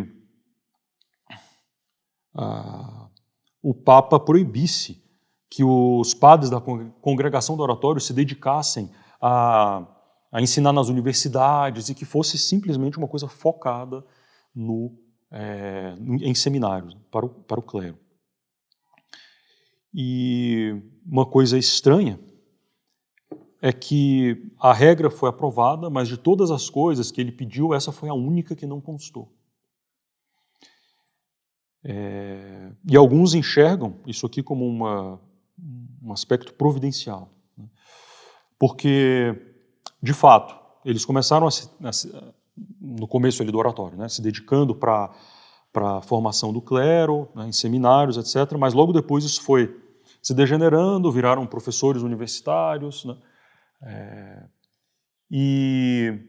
o Papa proibisse que os padres da congregação do oratório se dedicassem a ensinar nas universidades e que fosse simplesmente uma coisa focada em seminários para o clero. E uma coisa estranha é que a regra foi aprovada, mas de todas as coisas que ele pediu, essa foi a única que não constou. E alguns enxergam isso aqui como um aspecto providencial, né? Porque, de fato, eles começaram no começo ali do oratório, né, se dedicando para a formação do clero, né, em seminários, etc., mas logo depois isso foi se degenerando, viraram professores universitários, né, e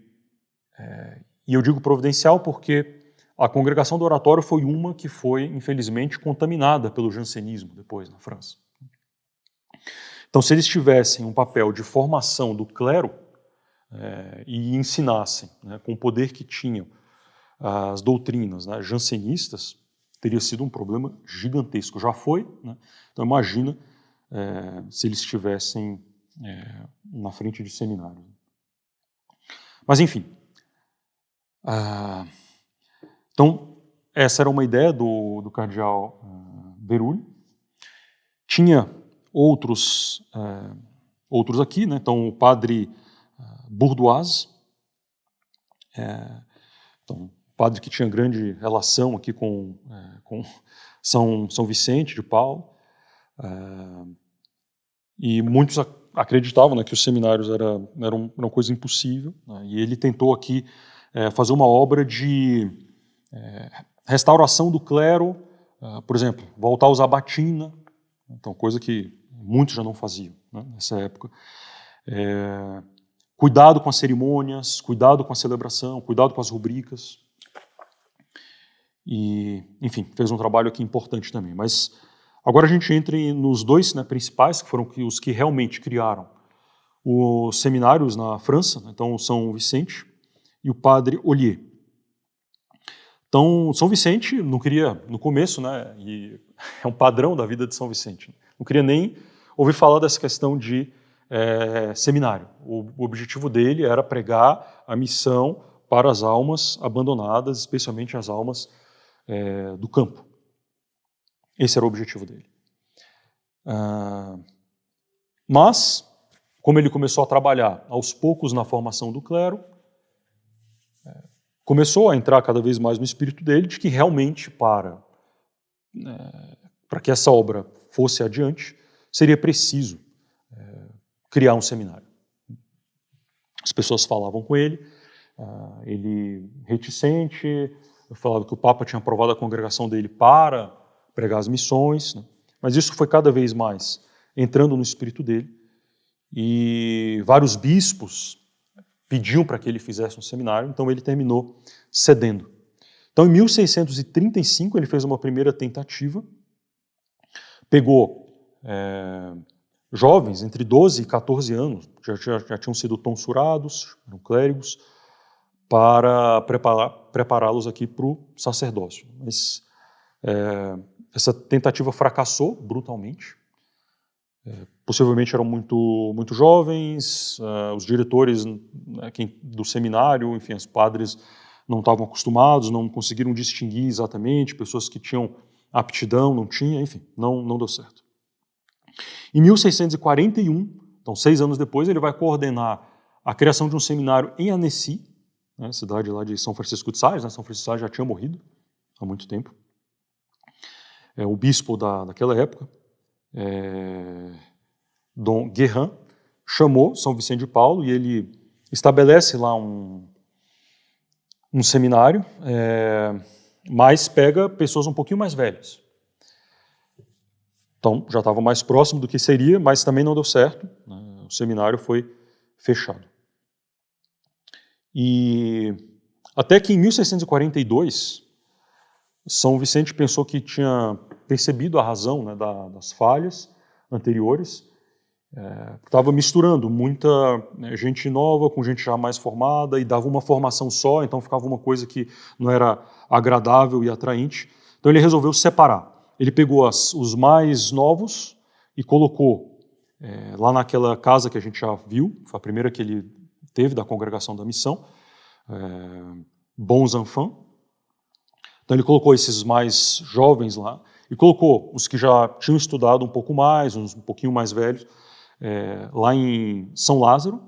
eu digo providencial porque a congregação do oratório foi uma que foi, infelizmente, contaminada pelo jansenismo depois na França. Então, se eles tivessem um papel de formação do clero e ensinassem, né, com o poder que tinham, as doutrinas, né, jansenistas, teria sido um problema gigantesco. Já foi, né? Então imagina se eles estivessem na frente de seminário. Mas enfim. Então essa era uma ideia do cardeal Berulle. Tinha outros aqui, né? Então o padre Bourdoise, então padre que tinha grande relação aqui com São Vicente de Paulo, e muitos acreditavam, né, que os seminários eram uma coisa impossível, né, e ele tentou aqui fazer uma obra de restauração do clero, por exemplo, voltar a usar batina, então coisa que muitos já não faziam, né, nessa época. Cuidado com as cerimônias, cuidado com a celebração, cuidado com as rubricas. E, enfim, fez um trabalho aqui importante também. Mas agora a gente entra nos dois, né, principais, que foram os que realmente criaram os seminários na França, né, então São Vicente e o padre Ollier. Então, São Vicente não queria, no começo, né, e é um padrão da vida de São Vicente, não queria nem ouvir falar dessa questão de seminário. O objetivo dele era pregar a missão para as almas abandonadas, especialmente as almas do campo. Esse era o objetivo dele. Mas, como ele começou a trabalhar aos poucos na formação do clero, começou a entrar cada vez mais no espírito dele de que realmente para que essa obra fosse adiante, seria preciso criar um seminário. As pessoas falavam com ele, ele reticente, falava que o Papa tinha aprovado a congregação dele para pregar as missões, né? Mas isso foi cada vez mais entrando no espírito dele, e vários bispos pediam para que ele fizesse um seminário, então ele terminou cedendo. Então, em 1635, ele fez uma primeira tentativa, pegou jovens entre 12 e 14 anos, já tinham sido tonsurados, eram clérigos, para prepará-los aqui para o sacerdócio. Mas essa tentativa fracassou brutalmente. Possivelmente eram muito jovens, os diretores, né, do seminário, enfim, os padres não estavam acostumados, não conseguiram distinguir exatamente, pessoas que tinham aptidão, não tinham, enfim, não deu certo. Em 1641, então 6 anos depois, ele vai coordenar a criação de um seminário em Annecy, né, cidade lá de São Francisco de Sales, né, São Francisco de Sales já tinha morrido há muito tempo. O bispo daquela época, Dom Guérin, chamou São Vicente de Paulo e ele estabelece lá um seminário, mas pega pessoas um pouquinho mais velhas. Então, já estava mais próximo do que seria, mas também não deu certo, né? O seminário foi fechado. E até que em 1642, São Vicente pensou que tinha percebido a razão, né, das falhas anteriores, estava misturando muita gente nova com gente já mais formada e dava uma formação só, então ficava uma coisa que não era agradável e atraente. Então ele resolveu separar. Ele pegou os mais novos e colocou lá naquela casa que a gente já viu, foi a primeira que ele teve da congregação da missão, Bons Enfants. Então ele colocou esses mais jovens lá e colocou os que já tinham estudado um pouco mais, uns um pouquinho mais velhos, lá em São Lázaro,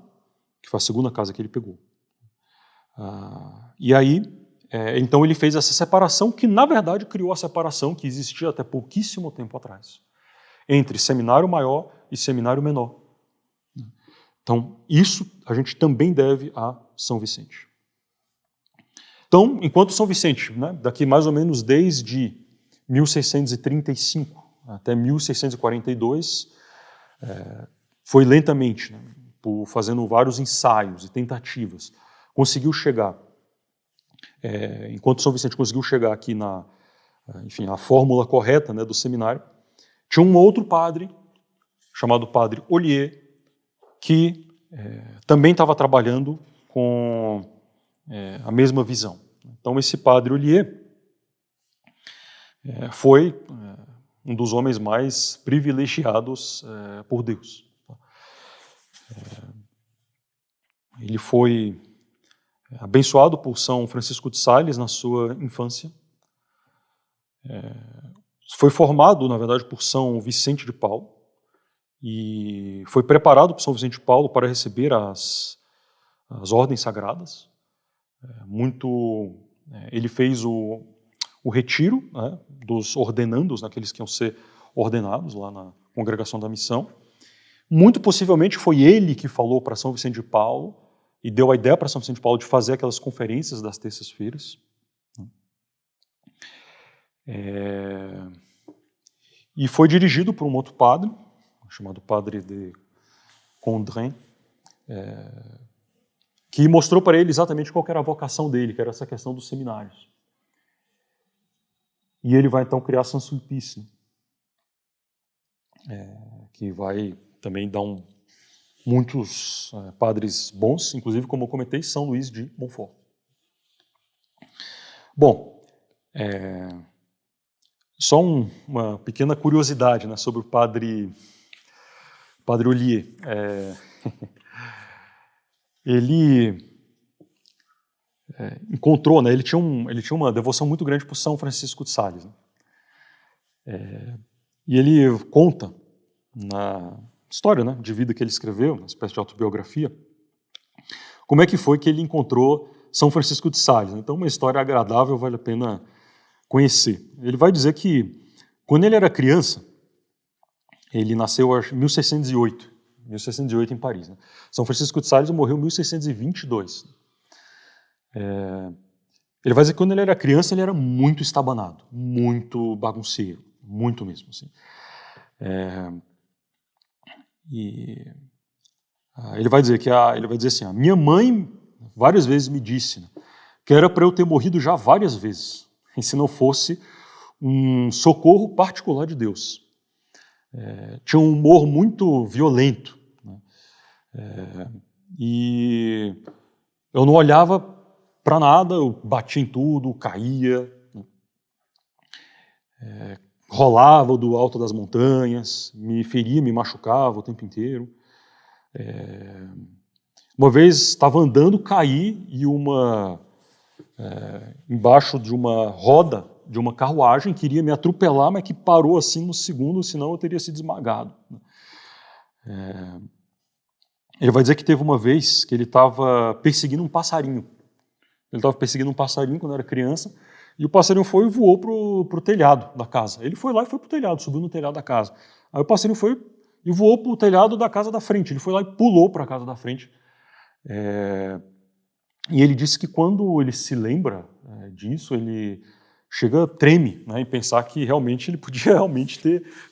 que foi a segunda casa que ele pegou. E aí Então ele fez essa separação que, na verdade, criou a separação que existia até pouquíssimo tempo atrás, entre seminário maior e seminário menor. Então, isso a gente também deve a São Vicente. Então, enquanto São Vicente, né, daqui mais ou menos desde 1635 até 1642, foi lentamente, né, fazendo vários ensaios e tentativas, conseguiu chegar, enquanto São Vicente conseguiu chegar aqui enfim, a fórmula correta, né, do seminário, tinha um outro padre, chamado Padre Ollier, que também estava trabalhando com a mesma visão. Então, esse Padre Ollier foi um dos homens mais privilegiados por Deus. Ele foi abençoado por São Francisco de Sales na sua infância. Foi formado, na verdade, por São Vicente de Paulo e foi preparado por São Vicente de Paulo para receber as ordens sagradas. Ele fez o retiro, né, dos ordenandos, aqueles que iam ser ordenados lá na Congregação da Missão. Muito possivelmente foi ele que falou para São Vicente de Paulo e deu a ideia para São Vicente de Paulo de fazer aquelas conferências das terças-feiras. E foi dirigido por um outro padre, chamado Padre de Condren, que mostrou para ele exatamente qual era a vocação dele, que era essa questão dos seminários. E ele vai então criar Saint-Sulpice, que vai também dar muitos padres bons, inclusive, como eu comentei, São Luís de Montfort. Bom, só uma pequena curiosidade, né, sobre o Padre Ollier. Ele encontrou, né, ele tinha uma devoção muito grande por São Francisco de Sales. Né? E ele conta na história, né, de vida que ele escreveu, uma espécie de autobiografia, como é que foi que ele encontrou São Francisco de Sales. Então, uma história agradável, vale a pena conhecer. Ele vai dizer que, quando ele era criança, ele nasceu em 1608 em Paris. Né? São Francisco de Sales morreu em 1622. Ele vai dizer que quando ele era criança, ele era muito estabanado, muito bagunceiro, muito mesmo. Assim. Ele vai dizer assim: a minha mãe várias vezes me disse, né, que era para eu ter morrido já várias vezes, e se não fosse um socorro particular de Deus. Tinha um humor muito violento, né, e eu não olhava para nada, eu batia em tudo, caía, né, rolava do alto das montanhas, me feria, me machucava o tempo inteiro. Uma vez estava andando, caí e embaixo de uma roda de uma carruagem queria me atropelar, mas que parou assim no segundo, senão eu teria sido esmagado. Ele vai dizer que teve uma vez que ele estava perseguindo um passarinho. Ele estava perseguindo um passarinho quando era criança, e o passarinho foi e voou para o telhado da casa. Ele foi lá e foi para o telhado, subiu no telhado da casa. Aí o passarinho foi e voou para o telhado da casa da frente. Ele foi lá e pulou para a casa da frente. E ele disse que quando ele se lembra disso, ele treme, né, em pensar que realmente ele podia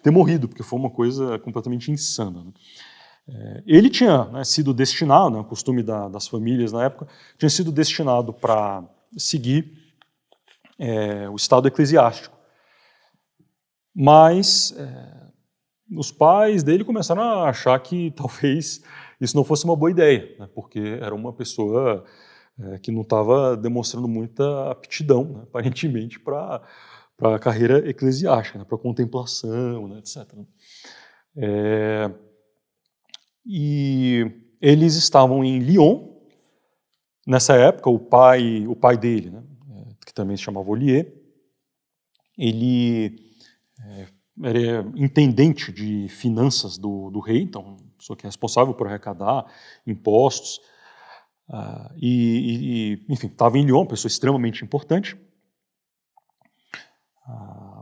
ter morrido, porque foi uma coisa completamente insana. Né? Ele tinha, né, sido destinado, né, o costume das famílias na época, tinha sido destinado para seguir o estado eclesiástico. Mas os pais dele começaram a achar que talvez isso não fosse uma boa ideia, né, porque era uma pessoa que não estava demonstrando muita aptidão, né, aparentemente, para a carreira eclesiástica, né, para a contemplação, né, etc. E eles estavam em Lyon. Nessa época, o pai dele, né, que também se chamava Ollier, ele era intendente de finanças do rei, então, pessoa que é responsável por arrecadar impostos. Enfim, estava em Lyon, pessoa extremamente importante.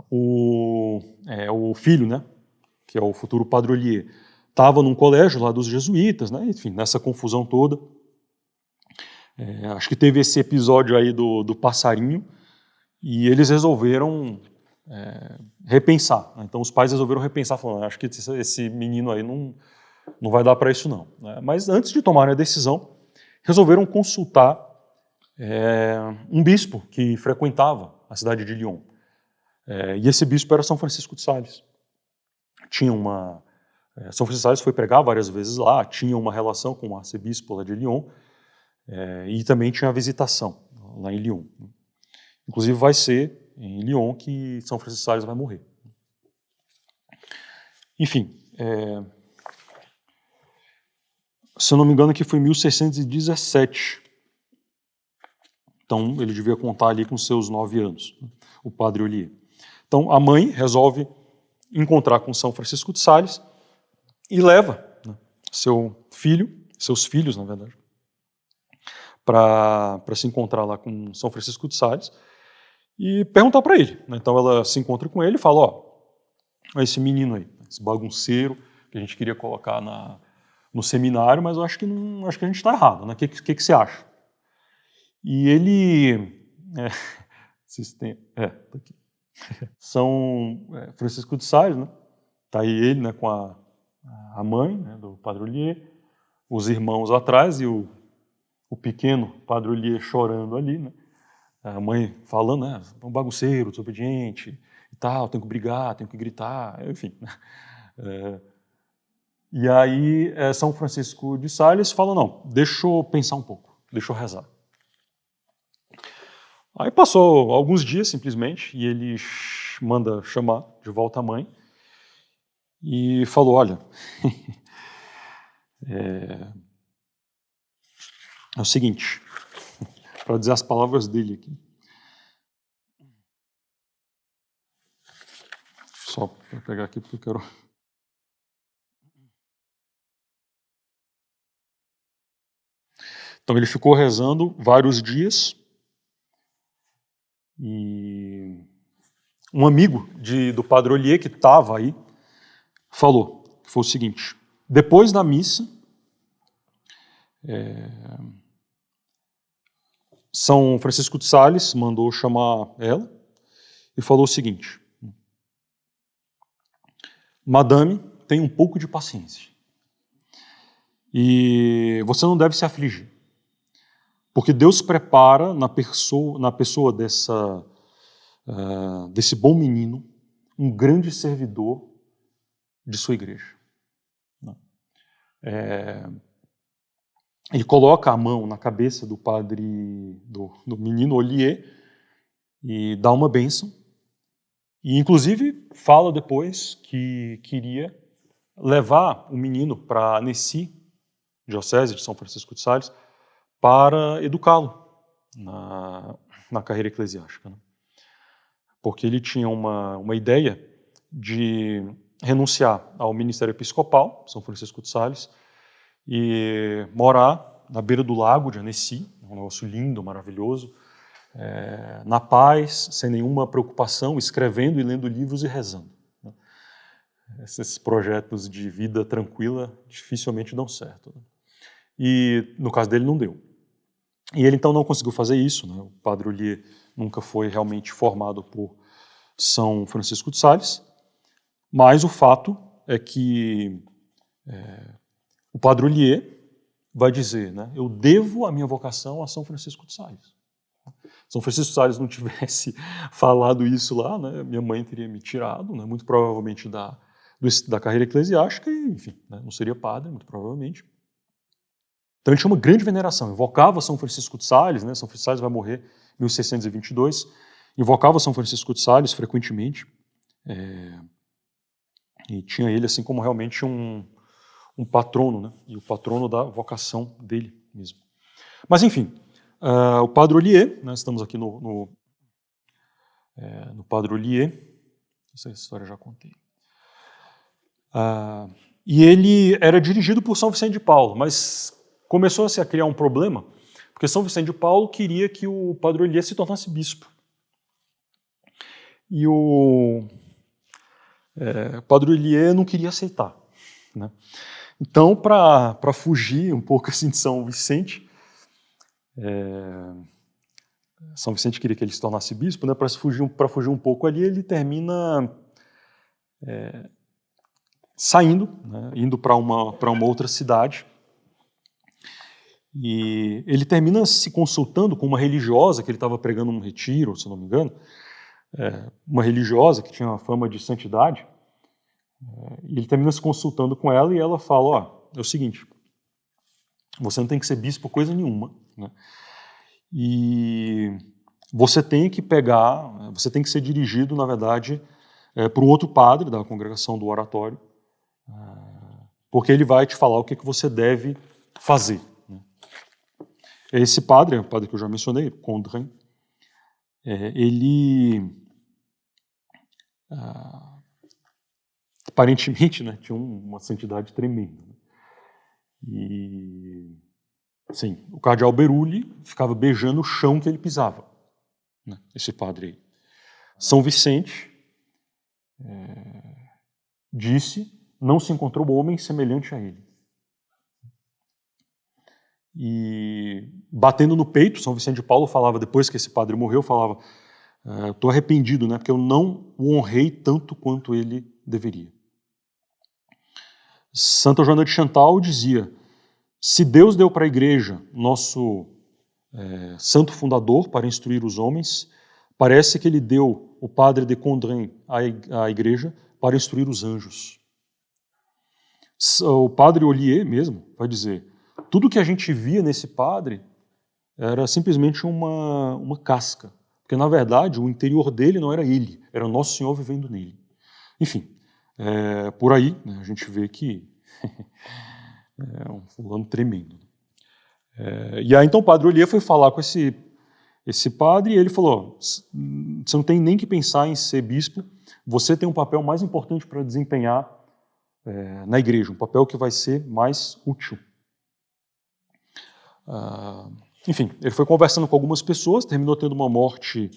O filho, né, que é o futuro Padre Ollier, estava num colégio lá dos jesuítas, né, enfim, nessa confusão toda. Acho que teve esse episódio aí do passarinho, e eles resolveram repensar. Né? Então os pais resolveram repensar, falando, acho que esse menino aí não vai dar para isso não. Né? Mas antes de tomarem a decisão, resolveram consultar um bispo que frequentava a cidade de Lyon. E esse bispo era São Francisco de Sales. São Francisco de Sales foi pregar várias vezes lá, tinha uma relação com o arcebispo lá de Lyon, e também tinha a visitação lá em Lyon. Inclusive vai ser em Lyon que São Francisco de Sales vai morrer. Enfim, se eu não me engano aqui foi 1617. Então ele devia contar ali com seus 9 anos, o Padre Ollier. Então a mãe resolve encontrar com São Francisco de Sales e leva, né, seus filhos, na verdade, para se encontrar lá com São Francisco de Sales e perguntar para ele. Né? Então ela se encontra com ele e fala, esse menino aí, esse bagunceiro que a gente queria colocar no seminário, mas eu acho que a gente está errado. Né? O que você acha? E ele... tá aqui. São Francisco de Sales, né? Tá aí ele, né, com a mãe, né, do Padre Ollier, os irmãos atrás e o pequeno Padre Ollier chorando ali, né? A mãe falando, né, um bagunceiro, desobediente e tal, tenho que brigar, tenho que gritar, enfim. E aí São Francisco de Sales fala, não, deixa eu pensar um pouco, deixa eu rezar. Aí passou alguns dias, simplesmente, e ele manda chamar de volta a mãe e falou, olha, é o seguinte, para dizer as palavras dele aqui. Só para pegar aqui porque eu quero... Então ele ficou rezando vários dias e um amigo do Padre Ollier que estava aí falou que foi o seguinte, depois da missa, São Francisco de Sales mandou chamar ela e falou o seguinte, madame, tenha um pouco de paciência e você não deve se afligir, porque Deus prepara na pessoa desse bom menino um grande servidor de sua igreja. Ele coloca a mão na cabeça do menino Ollier e dá uma bênção. E, inclusive, fala depois que queria levar o menino para a Annecy, diocese de São Francisco de Sales, para educá-lo na carreira eclesiástica. Né? Porque ele tinha uma ideia de renunciar ao ministério episcopal, São Francisco de Sales, e morar na beira do lago de Annecy, um negócio lindo, maravilhoso, na paz, sem nenhuma preocupação, escrevendo e lendo livros e rezando. Né? Esses projetos de vida tranquila dificilmente dão certo. Né? E no caso dele não deu. E ele então não conseguiu fazer isso. Né? O Padre Ollier nunca foi realmente formado por São Francisco de Sales, mas o fato é que o Padre Ollier vai dizer, né, eu devo a minha vocação a São Francisco de Sales. Se São Francisco de Sales não tivesse falado isso lá, né, minha mãe teria me tirado, né, muito provavelmente da carreira eclesiástica e, enfim, né, não seria padre, muito provavelmente. Então ele tinha uma grande veneração, invocava São Francisco de Sales, né, São Francisco de Sales vai morrer em 1622, invocava São Francisco de Sales frequentemente, e tinha ele assim como realmente um patrono, né, e o patrono da vocação dele mesmo. Mas enfim, o Padre Ollier, né, estamos aqui no Padre Ollier, essa história eu já contei. E ele era dirigido por São Vicente de Paulo, mas começou-se a criar um problema, Porque São Vicente de Paulo queria que o Padre Ollier se tornasse bispo. E o Padre Ollier não queria aceitar, né? Então, para fugir um pouco assim, de São Vicente, São Vicente queria que ele se tornasse bispo, né? Para fugir um pouco ali, ele termina saindo, né? Indo para uma outra cidade. E ele termina se consultando com uma religiosa que ele estava pregando num retiro, se não me engano, uma religiosa que tinha uma fama de santidade. E ele termina se consultando com ela e ela fala, ó, é o seguinte, você não tem que ser bispo coisa nenhuma, né? E você tem que você tem que ser dirigido, na verdade, por um outro padre da congregação do oratório, porque ele vai te falar o que você deve fazer. Esse padre, o padre que eu já mencionei, Condren, ele aparentemente, né, tinha uma santidade tremenda. E, sim, o cardeal Berulli ficava beijando o chão que ele pisava, né, esse padre aí. São Vicente disse, não se encontrou homem semelhante a ele. E batendo no peito, São Vicente de Paulo falava, depois que esse padre morreu, falava, estou arrependido, né, porque eu não o honrei tanto quanto ele deveria. Santa Joana de Chantal dizia, se Deus deu para a igreja nosso santo fundador para instruir os homens, parece que ele deu o padre de Condren à igreja para instruir os anjos. O padre Ollier mesmo vai dizer, tudo que a gente via nesse padre era simplesmente uma casca, porque na verdade o interior dele não era ele, era o Nosso Senhor vivendo nele. Enfim, por aí, né, a gente vê que é um fulano tremendo. E aí então o padre Ollier foi falar com esse padre e ele falou, você não tem nem que pensar em ser bispo, você tem um papel mais importante para desempenhar na igreja, um papel que vai ser mais útil. Enfim, ele foi conversando com algumas pessoas, terminou tendo uma morte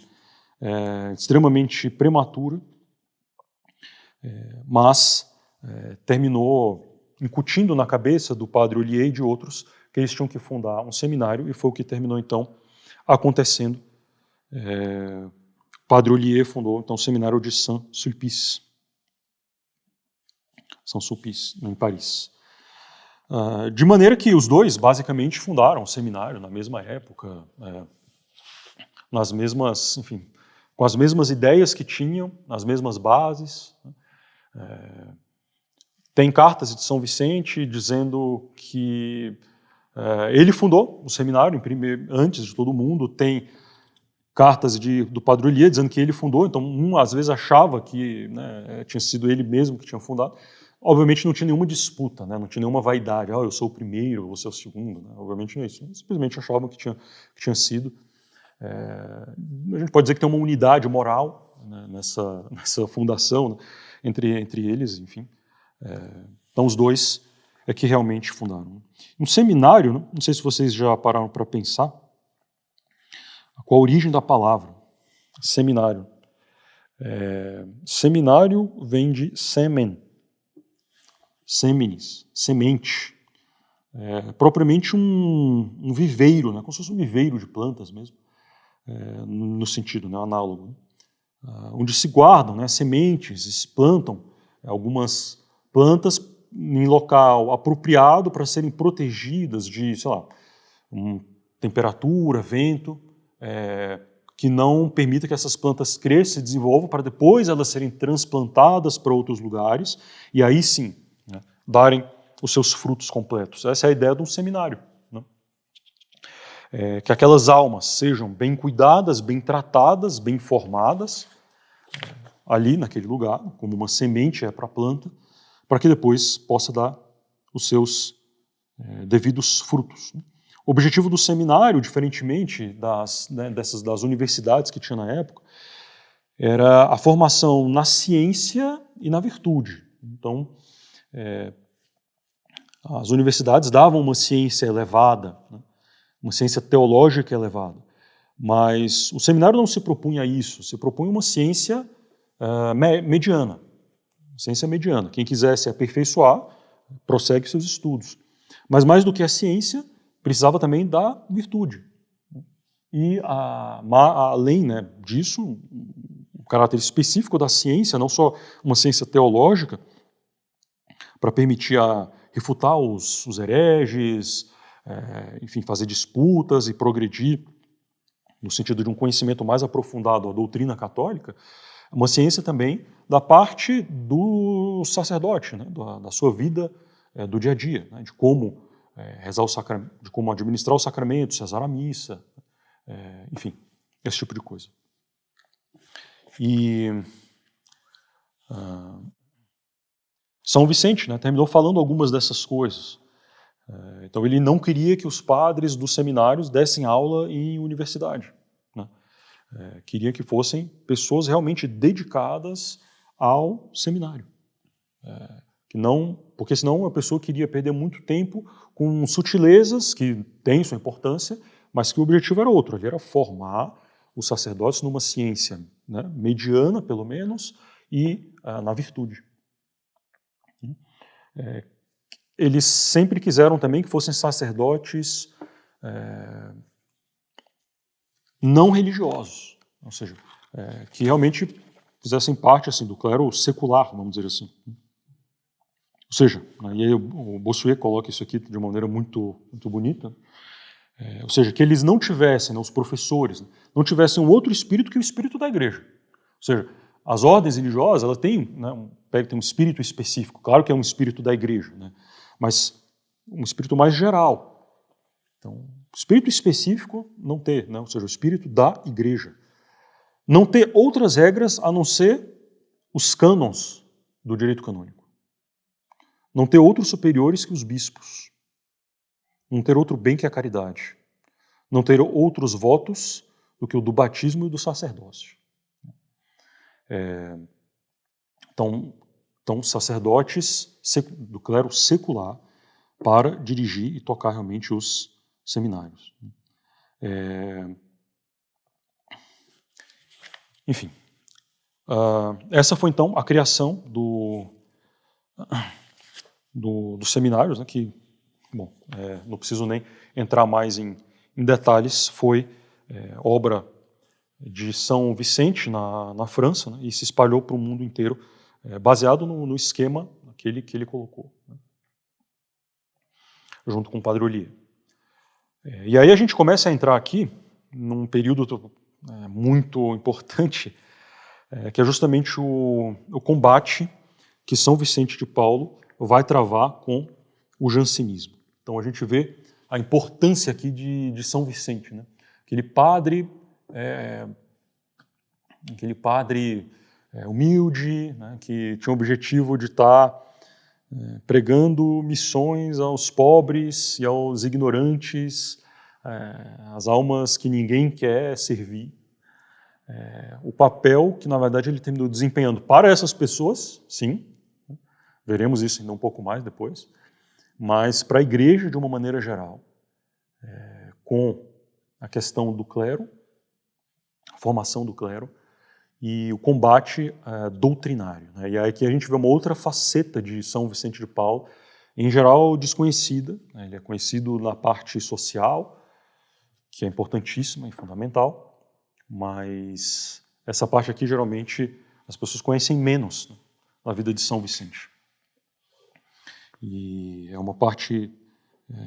extremamente prematura, mas terminou incutindo na cabeça do padre Ollier e de outros que eles tinham que fundar um seminário, e foi o que terminou então acontecendo. O padre Ollier fundou então o seminário de Saint-Sulpice, em Paris. De maneira que os dois basicamente fundaram o seminário na mesma época, nas mesmas, enfim, com as mesmas ideias que tinham, nas mesmas bases. Tem cartas de São Vicente dizendo que ele fundou o seminário antes de todo mundo. Tem cartas do padre Ollier dizendo que ele fundou, então às vezes achava que, né, tinha sido ele mesmo que tinha fundado. Obviamente não tinha nenhuma disputa, né, não tinha nenhuma vaidade, eu sou o primeiro, você é o segundo, né, obviamente não é isso, simplesmente achavam que tinha sido. A gente pode dizer que tem uma unidade moral, né, nessa fundação, né, entre eles, enfim. Então os dois é que realmente fundaram. Um seminário, né, não sei se vocês já pararam para pensar, qual a origem da palavra seminário. Seminário vem de semen, sêmenes, semente. Propriamente um viveiro, né, como se fosse um viveiro de plantas mesmo, no sentido, né, análogo, né, onde se guardam, né, sementes, se plantam algumas plantas em local apropriado para serem protegidas de, sei lá, temperatura, vento, que não permita que essas plantas cresçam e desenvolvam para depois elas serem transplantadas para outros lugares e aí sim, né, darem os seus frutos completos. Essa é a ideia de um seminário, né? Que aquelas almas sejam bem cuidadas, bem tratadas, bem formadas, ali naquele lugar, como uma semente para a planta, para que depois possa dar os seus devidos frutos. O objetivo do seminário, diferentemente das universidades que tinha na época, era a formação na ciência e na virtude. Então, as universidades davam uma ciência elevada, né, uma ciência teológica elevada. Mas o seminário não se propunha a isso, se propunha uma ciência mediana. Ciência mediana. Quem quisesse aperfeiçoar, prossegue seus estudos. Mas mais do que a ciência, precisava também da virtude. E além, né, disso, um caráter específico da ciência, não só uma ciência teológica, para permitir refutar os hereges, enfim, fazer disputas e progredir no sentido de um conhecimento mais aprofundado da doutrina católica, uma ciência também da parte do sacerdote, né, da sua vida do dia a dia, né, de como rezar de como administrar os sacramentos, rezar a missa, enfim, esse tipo de coisa. E São Vicente, né, terminou falando algumas dessas coisas. Então ele não queria que os padres dos seminários dessem aula em universidade, né? Queria que fossem pessoas realmente dedicadas ao seminário. Porque senão a pessoa queria perder muito tempo com sutilezas que têm sua importância, mas que o objetivo era outro, ele era formar os sacerdotes numa ciência, né, mediana, pelo menos, e na virtude. Eles sempre quiseram também que fossem sacerdotes não religiosos, ou seja, que realmente fizessem parte assim, do clero secular, vamos dizer assim. Ou seja, e aí o Bossuet coloca isso aqui de uma maneira muito, muito bonita, ou seja, que eles não tivessem, né, os professores, não tivessem um outro espírito que o espírito da igreja. Ou seja, as ordens religiosas, elas têm, né, tem um espírito específico, claro que é um espírito da igreja, né, mas um espírito mais geral. Então, o espírito específico não ter, né, ou seja, o espírito da igreja. Não ter outras regras a não ser os cânons do direito canônico. Não ter outros superiores que os bispos. Não ter outro bem que a caridade. Não ter outros votos do que o do batismo e do sacerdócio. Então, sacerdotes do clero secular para dirigir e tocar realmente os seminários. Enfim, essa foi então a criação dos seminários, né, que, bom, não preciso nem entrar mais em detalhes, foi obra de São Vicente na França, né, e se espalhou para o mundo inteiro, baseado no esquema que ele colocou, né, junto com o Padre Ollier. E aí a gente começa a entrar aqui num período muito importante, que é justamente o combate que São Vicente de Paulo vai travar com o jansenismo. Então a gente vê a importância aqui de São Vicente, né? Aquele padre humilde, né, que tinha o objetivo de estar pregando missões aos pobres e aos ignorantes, as almas que ninguém quer servir. O papel que, na verdade, ele terminou desempenhando para essas pessoas, sim, veremos isso ainda um pouco mais depois, mas para a igreja de uma maneira geral, com a questão do clero, a formação do clero e o combate doutrinário, né? E aí aqui a gente vê uma outra faceta de São Vicente de Paulo, em geral desconhecida, né? Ele é conhecido na parte social, que é importantíssima e fundamental, mas essa parte aqui geralmente as pessoas conhecem menos, né, na vida de São Vicente. E é uma parte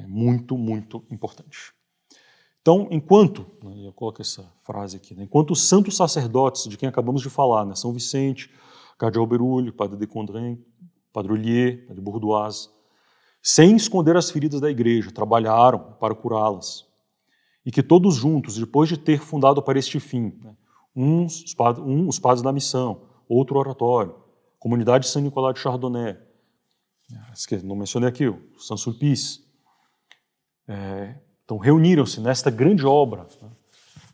muito, muito importante. Então, enquanto, eu coloco essa frase aqui, né, enquanto os santos sacerdotes de quem acabamos de falar, né, São Vicente, Cardeal Berulho, Padre de Condren, Padre Ollier, Padre Bourdoise, sem esconder as feridas da igreja, trabalharam para curá-las. E que todos juntos, depois de ter fundado para este fim, né, os padres da missão, outro oratório, comunidade Saint Nicolas de Chardonnay, não mencionei aqui, o Saint-Sulpice, então reuniram-se nesta grande obra, né,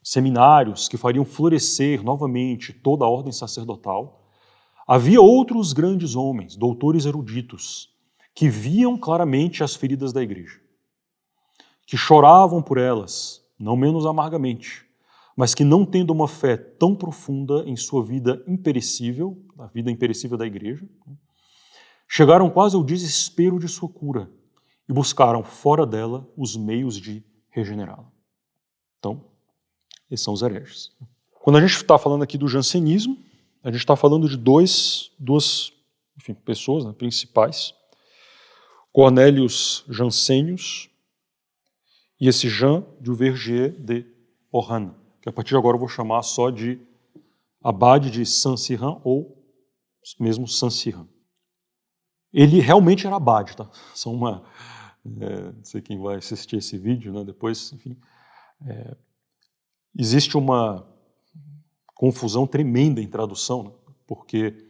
seminários que fariam florescer novamente toda a ordem sacerdotal. Havia outros grandes homens, doutores eruditos, que viam claramente as feridas da igreja, que choravam por elas, não menos amargamente, mas que não tendo uma fé tão profunda em sua vida imperecível, a vida imperecível da igreja, chegaram quase ao desespero de sua cura e buscaram fora dela os meios de regenerá-la. Então, esses são os hereges. Quando a gente está falando aqui do jansenismo, a gente está falando de duas pessoas, né, principais, Cornélius Jansenius e esse Jean Duverger de Orane, que a partir de agora eu vou chamar só de Abade de Saint-Cyran ou mesmo Saint-Cyran. Ele realmente era abade, tá? Não sei quem vai assistir esse vídeo, né? Depois, enfim. Existe uma confusão tremenda em tradução, né? Porque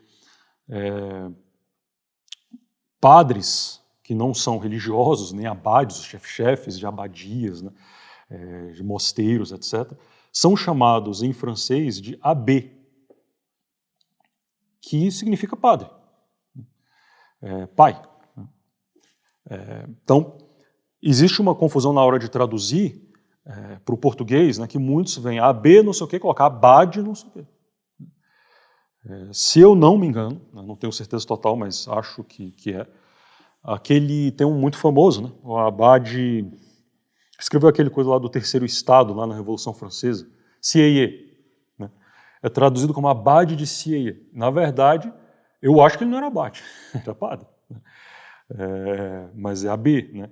padres que não são religiosos, nem abades, os chefes de abadias, né? De mosteiros, etc., são chamados em francês de abbé, que significa padre, pai. Então, existe uma confusão na hora de traduzir para o português, né, que muitos vêm abbé não sei o que, colocar abade não sei o que. Se eu não me engano, não tenho certeza total, mas acho que é, aquele tem um muito famoso, né, o abade, escreveu aquele coisa lá do Terceiro Estado, lá na Revolução Francesa, Sieyès, né, é traduzido como abade de Sieyès. Na verdade, eu acho que ele não era abade, era padre, né? Mas é abbé, né?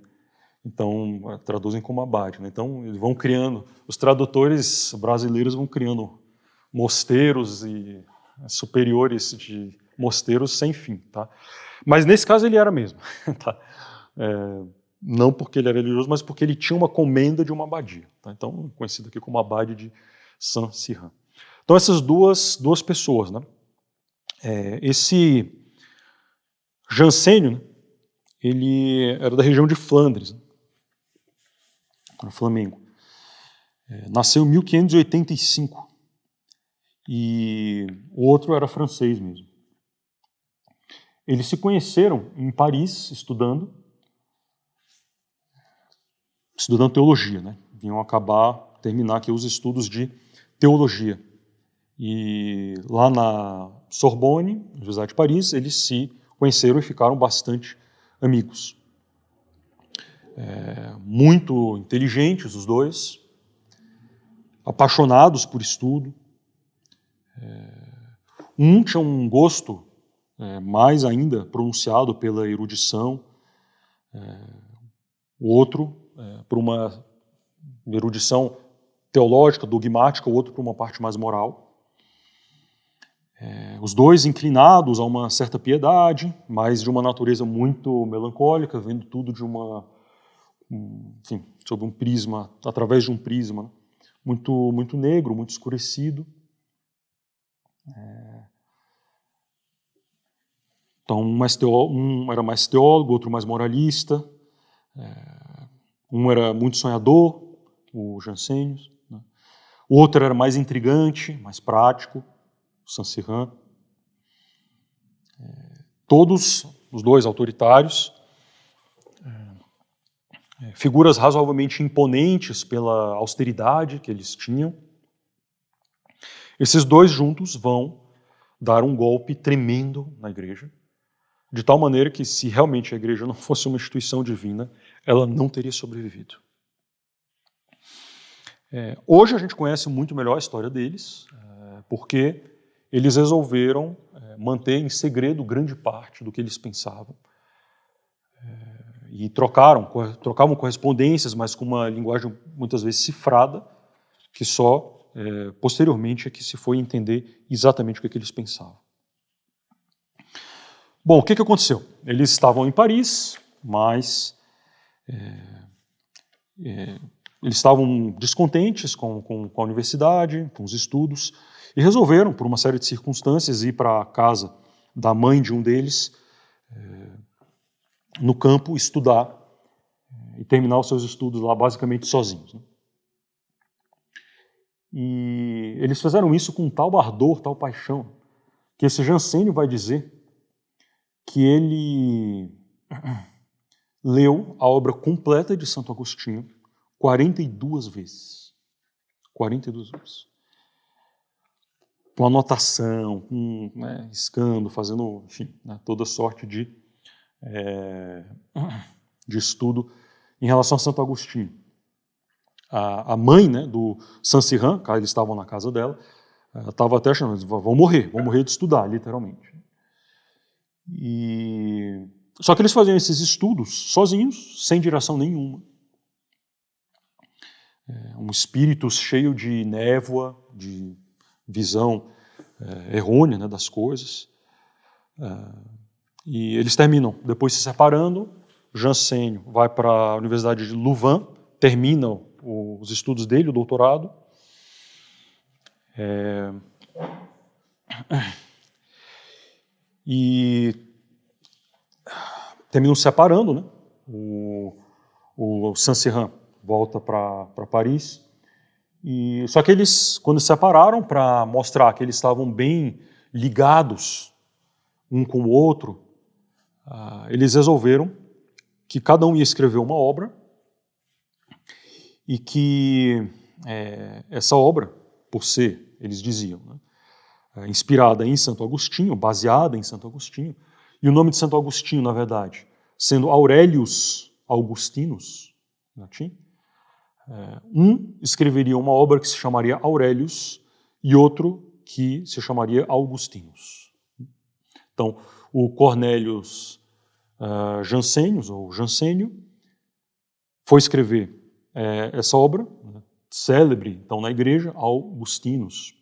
Então, traduzem como abade, né? Então, eles vão criando, os tradutores brasileiros vão criando mosteiros e superiores de mosteiros sem fim, tá? Mas nesse caso ele era mesmo, tá? Não porque ele era religioso, mas porque ele tinha uma comenda de uma abadia, tá? Então, conhecido aqui como abade de Saint-Cyran. Então, essas duas pessoas, né? Esse Jansênio, né? Ele era da região de Flandres, né? No Flamengo. Nasceu em 1585 e o outro era francês mesmo. Eles se conheceram em Paris, estudando teologia, né? Vinham terminar aqui os estudos de teologia. E lá na Sorbonne, Universidade de Paris, eles se conheceram e ficaram bastante amigos. Muito inteligentes os dois, apaixonados por estudo. Um tinha um gosto mais ainda pronunciado pela erudição, o outro por uma erudição teológica, dogmática, o outro por uma parte mais moral. Os dois inclinados a uma certa piedade, mas de uma natureza muito melancólica, vendo tudo sob um prisma, através de um prisma muito, muito negro, muito escurecido. Então, um era mais teólogo, outro mais moralista. Um era muito sonhador, o Jansenius, né? O outro era mais intrigante, mais prático, o Saint-Cyran. Todos os dois autoritários, figuras razoavelmente imponentes pela austeridade que eles tinham. Esses dois juntos vão dar um golpe tremendo na igreja, de tal maneira que, se realmente a igreja não fosse uma instituição divina, ela não teria sobrevivido. Hoje a gente conhece muito melhor a história deles, porque eles resolveram manter em segredo grande parte do que eles pensavam. E trocavam correspondências, mas com uma linguagem muitas vezes cifrada, que só posteriormente é que se foi entender exatamente o que eles pensavam. Bom, o que aconteceu? Eles estavam em Paris, mas eles estavam descontentes com a universidade, com os estudos, e resolveram, por uma série de circunstâncias, ir para a casa da mãe de um deles, no campo, estudar e terminar os seus estudos lá basicamente sozinhos, né? E eles fizeram isso com tal ardor, tal paixão, que esse Jansênio vai dizer que ele leu a obra completa de Santo Agostinho, 42 vezes. 42 vezes. Com anotação, com, né, riscando, fazendo, enfim, né, toda sorte de estudo em relação a Santo Agostinho. A mãe, né, do Saint-Cyran, eles estavam na casa dela, estava até achando, vão morrer de estudar, literalmente. Só que eles faziam esses estudos sozinhos, sem direção nenhuma. Um espírito cheio de névoa, de visão errônea, né, das coisas. E eles terminam, depois se separando. Jansenho vai para a Universidade de Louvain, termina os estudos dele, o doutorado. E terminam se separando, né? O Saint-Cyran volta para Paris. Só que eles, quando se separaram, para mostrar que eles estavam bem ligados um com o outro, eles resolveram que cada um ia escrever uma obra e que essa obra, por ser, eles diziam, né, inspirada em Santo Agostinho, baseada em Santo Agostinho, e o nome de Santo Agostinho, na verdade, sendo Aurelius Augustinus, em latim, escreveria uma obra que se chamaria Aurelius e outro que se chamaria Augustinus. Então, o Cornelius Jansenius, ou Jansênio, foi escrever essa obra, né, célebre, então, na igreja, Augustinus.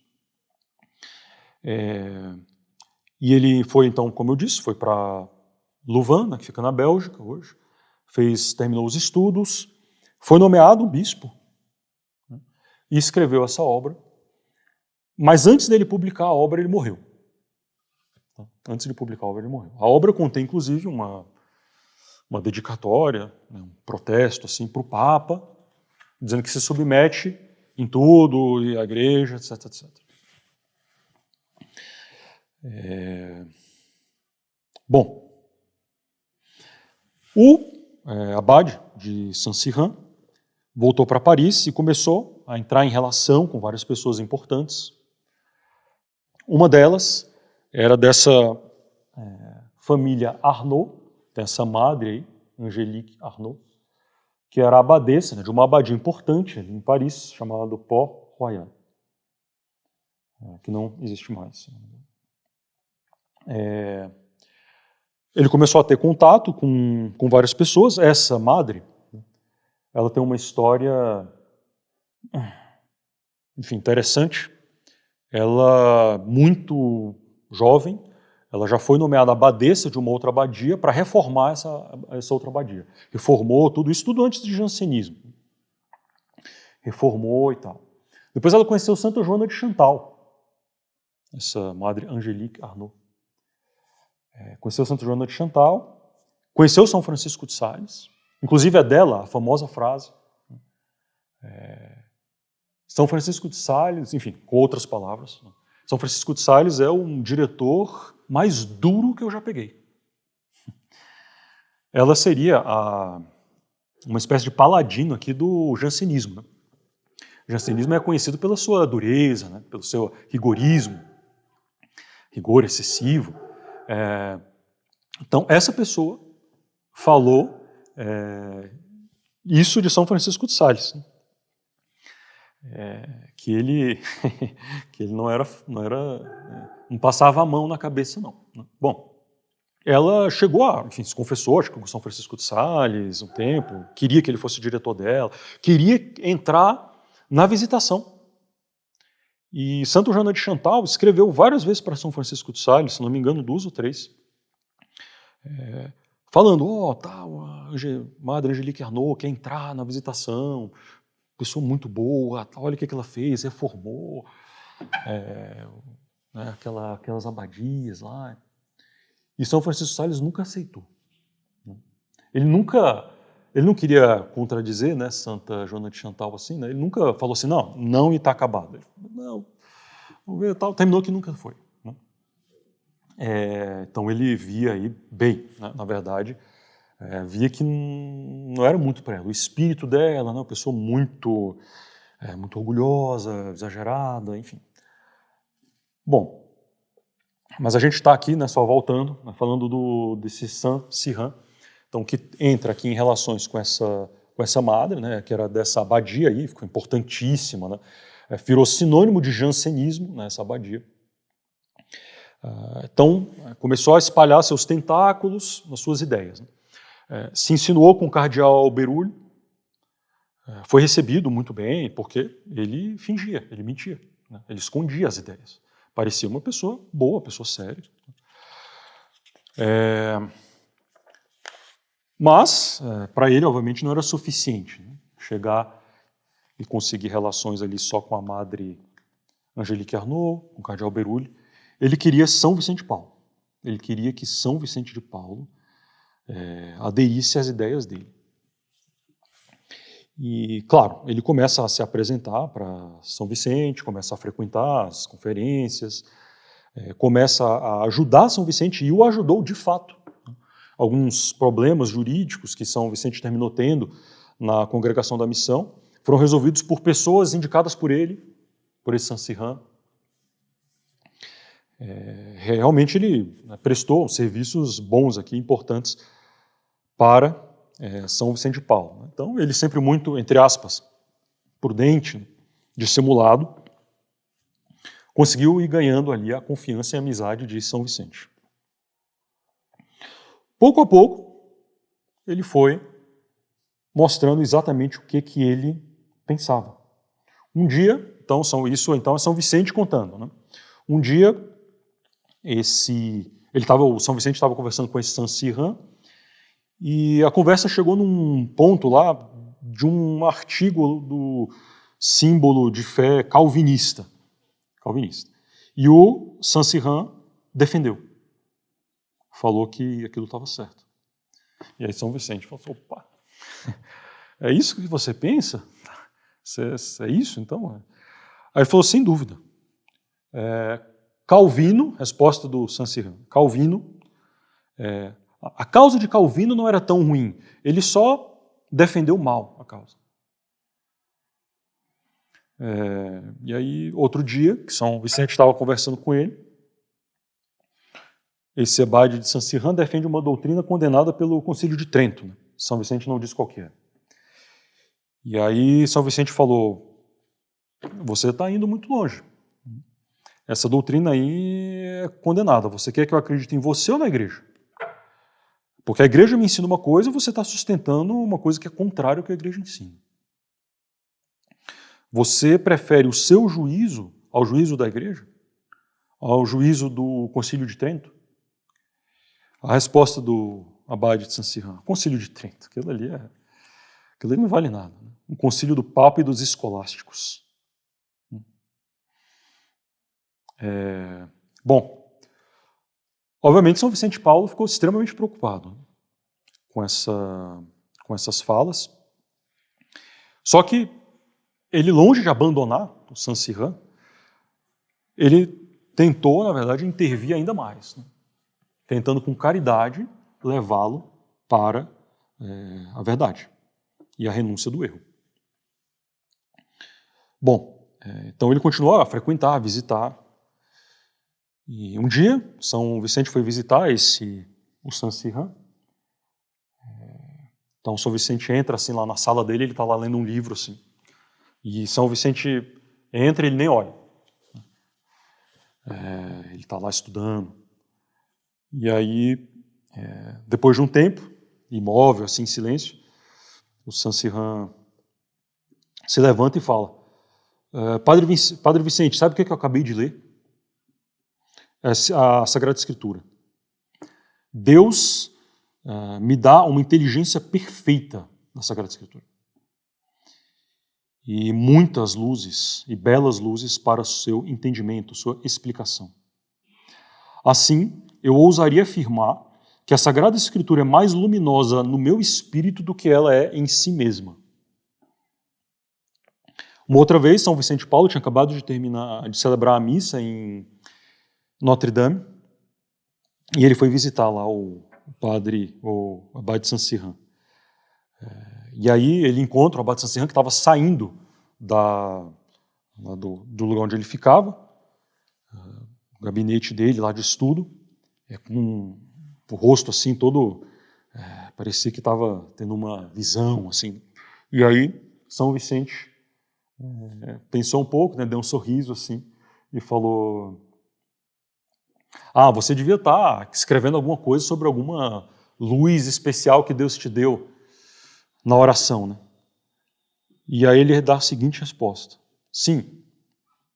E ele foi, então, como eu disse, foi para Louvain, né, que fica na Bélgica hoje, terminou os estudos, foi nomeado bispo, né, e escreveu essa obra. Mas antes dele publicar a obra, ele morreu. Antes de publicar a obra, ele morreu. A obra contém, inclusive, uma dedicatória, né, um protesto assim, para o Papa, dizendo que se submete em tudo, e a igreja, etc, etc. Bom, o abade de Saint-Cyran voltou para Paris e começou a entrar em relação com várias pessoas importantes. Uma delas era dessa família Arnaud, dessa madre aí, Angélique Arnaud, que era a abadesa, né, de uma abadia importante ali em Paris, chamada Port-Royal, que não existe mais. Ele começou a ter contato com várias pessoas. Essa madre, ela tem uma história, enfim, interessante. Ela, muito jovem, ela já foi nomeada abadesa de uma outra abadia para reformar essa outra abadia. Reformou tudo isso, tudo antes de jansenismo. Reformou e tal. Depois ela conheceu Santa Joana de Chantal, essa madre Angélique Arnaud. Conheceu Santa Joana de Chantal, conheceu São Francisco de Sales, inclusive é dela a famosa frase, São Francisco de Sales, enfim, com outras palavras, São Francisco de Sales é um diretor mais duro que eu já peguei. Ela seria uma espécie de paladino aqui do jansenismo. Né? O jansenismo é conhecido pela sua dureza, né? Pelo seu rigorismo, rigor excessivo. Então, essa pessoa falou isso de São Francisco de Sales, né? Que ele não passava a mão na cabeça, não. Bom, ela chegou enfim, se confessou, acho que com São Francisco de Sales um tempo, queria que ele fosse diretor dela, queria entrar na visitação. E Santa Joana de Chantal escreveu várias vezes para São Francisco de Sales, se não me engano, 2 ou 3, falando, tal, a Madre Angélique Arnaud quer entrar na visitação, pessoa muito boa, olha o que ela fez, reformou né, aquelas abadias lá. E São Francisco de Sales nunca aceitou. Ele não queria contradizer, né, Santa Joana de Chantal assim, né, ele nunca falou assim, não e está acabado. Ele falou, não, vamos ver, tal, terminou que nunca foi. Né? Então ele via aí bem, né, na verdade, via que não era muito para ela. O espírito dela, né, uma pessoa muito, muito orgulhosa, exagerada, enfim. Bom, mas a gente está aqui, né, só voltando, né, falando desse Saint-Cyran, então, que entra aqui em relações com essa madre, né, que era dessa abadia aí, ficou importantíssima, né, virou sinônimo de jansenismo, né, essa abadia. Então, começou a espalhar seus tentáculos nas suas ideias. Né. Se insinuou com o cardeal Berulle, foi recebido muito bem, porque ele fingia, ele mentia, né, ele escondia as ideias. Parecia uma pessoa boa, uma pessoa séria. Mas, para ele, obviamente, não era suficiente, né, chegar e conseguir relações ali só com a madre Angélique Arnaud, com o cardeal Berulle. Ele queria São Vicente de Paulo. Ele queria que São Vicente de Paulo aderisse às ideias dele. E, claro, ele começa a se apresentar para São Vicente, começa a frequentar as conferências, começa a ajudar São Vicente, e o ajudou de fato. Alguns problemas jurídicos que São Vicente terminou tendo na congregação da missão foram resolvidos por pessoas indicadas por ele, por esse Saint-Cyran. Realmente ele prestou serviços bons aqui, importantes, para São Vicente de Paulo. Então ele sempre muito, entre aspas, prudente, dissimulado, conseguiu ir ganhando ali a confiança e a amizade de São Vicente. Pouco a pouco, ele foi mostrando exatamente o que ele pensava. Um dia, então é São Vicente contando, né? Um dia, o São Vicente estava conversando com esse Saint-Cyran, e a conversa chegou num ponto lá de um artigo do símbolo de fé calvinista. E o Saint-Cyran defendeu. Falou que aquilo estava certo. E aí São Vicente falou, opa, é isso que você pensa? É isso, então? Aí ele falou, sem dúvida. Calvino, resposta do Saint-Cyran, Calvino, a causa de Calvino não era tão ruim, ele só defendeu mal a causa. E aí, outro dia, que São Vicente estava conversando com ele, esse abade de Saint-Cyran defende uma doutrina condenada pelo Concílio de Trento. Né? São Vicente não diz qual que é. E aí São Vicente falou, você está indo muito longe. Essa doutrina aí é condenada. Você quer que eu acredite em você ou na igreja? Porque a igreja me ensina uma coisa e você está sustentando uma coisa que é contrária ao que a igreja ensina. Você prefere o seu juízo ao juízo da igreja? Ao juízo do Concílio de Trento? A resposta do abade de Saint-Cyran, Concílio de Trento, aquilo ali não vale nada. Né? Um concílio do Papa e dos escolásticos. Bom, obviamente São Vicente de Paulo ficou extremamente preocupado com essas falas. Só que ele, longe de abandonar o Saint-Cyran, ele tentou, na verdade, intervir ainda mais, né? Tentando com caridade levá-lo para a verdade e a renúncia do erro. Bom, então ele continuou a frequentar, a visitar. E um dia, São Vicente foi visitar o Saint-Cyran. Então São Vicente entra assim lá na sala dele, ele está lá lendo um livro assim. E São Vicente entra e ele nem olha. Ele está lá estudando. E aí, depois de um tempo, imóvel, assim, em silêncio, o Saint-Cyran se levanta e fala, Padre Vicente, sabe o que eu acabei de ler? A Sagrada Escritura. Deus me dá uma inteligência perfeita na Sagrada Escritura. E muitas luzes, e belas luzes para o seu entendimento, sua explicação. Assim, eu ousaria afirmar que a Sagrada Escritura é mais luminosa no meu espírito do que ela é em si mesma. Uma outra vez, São Vicente de Paulo tinha acabado de celebrar a missa em Notre-Dame, e ele foi visitar lá o abade de Saint-Cyran. E aí ele encontra o Abade Saint-Cyran, que estava saindo do lugar onde ele ficava, o gabinete dele lá de estudo, com o rosto assim todo, parecia que estava tendo uma visão assim. E aí São Vicente pensou um pouco, né, deu um sorriso assim e falou: você devia estar escrevendo alguma coisa sobre alguma luz especial que Deus te deu na oração, né? E aí ele dá a seguinte resposta: sim,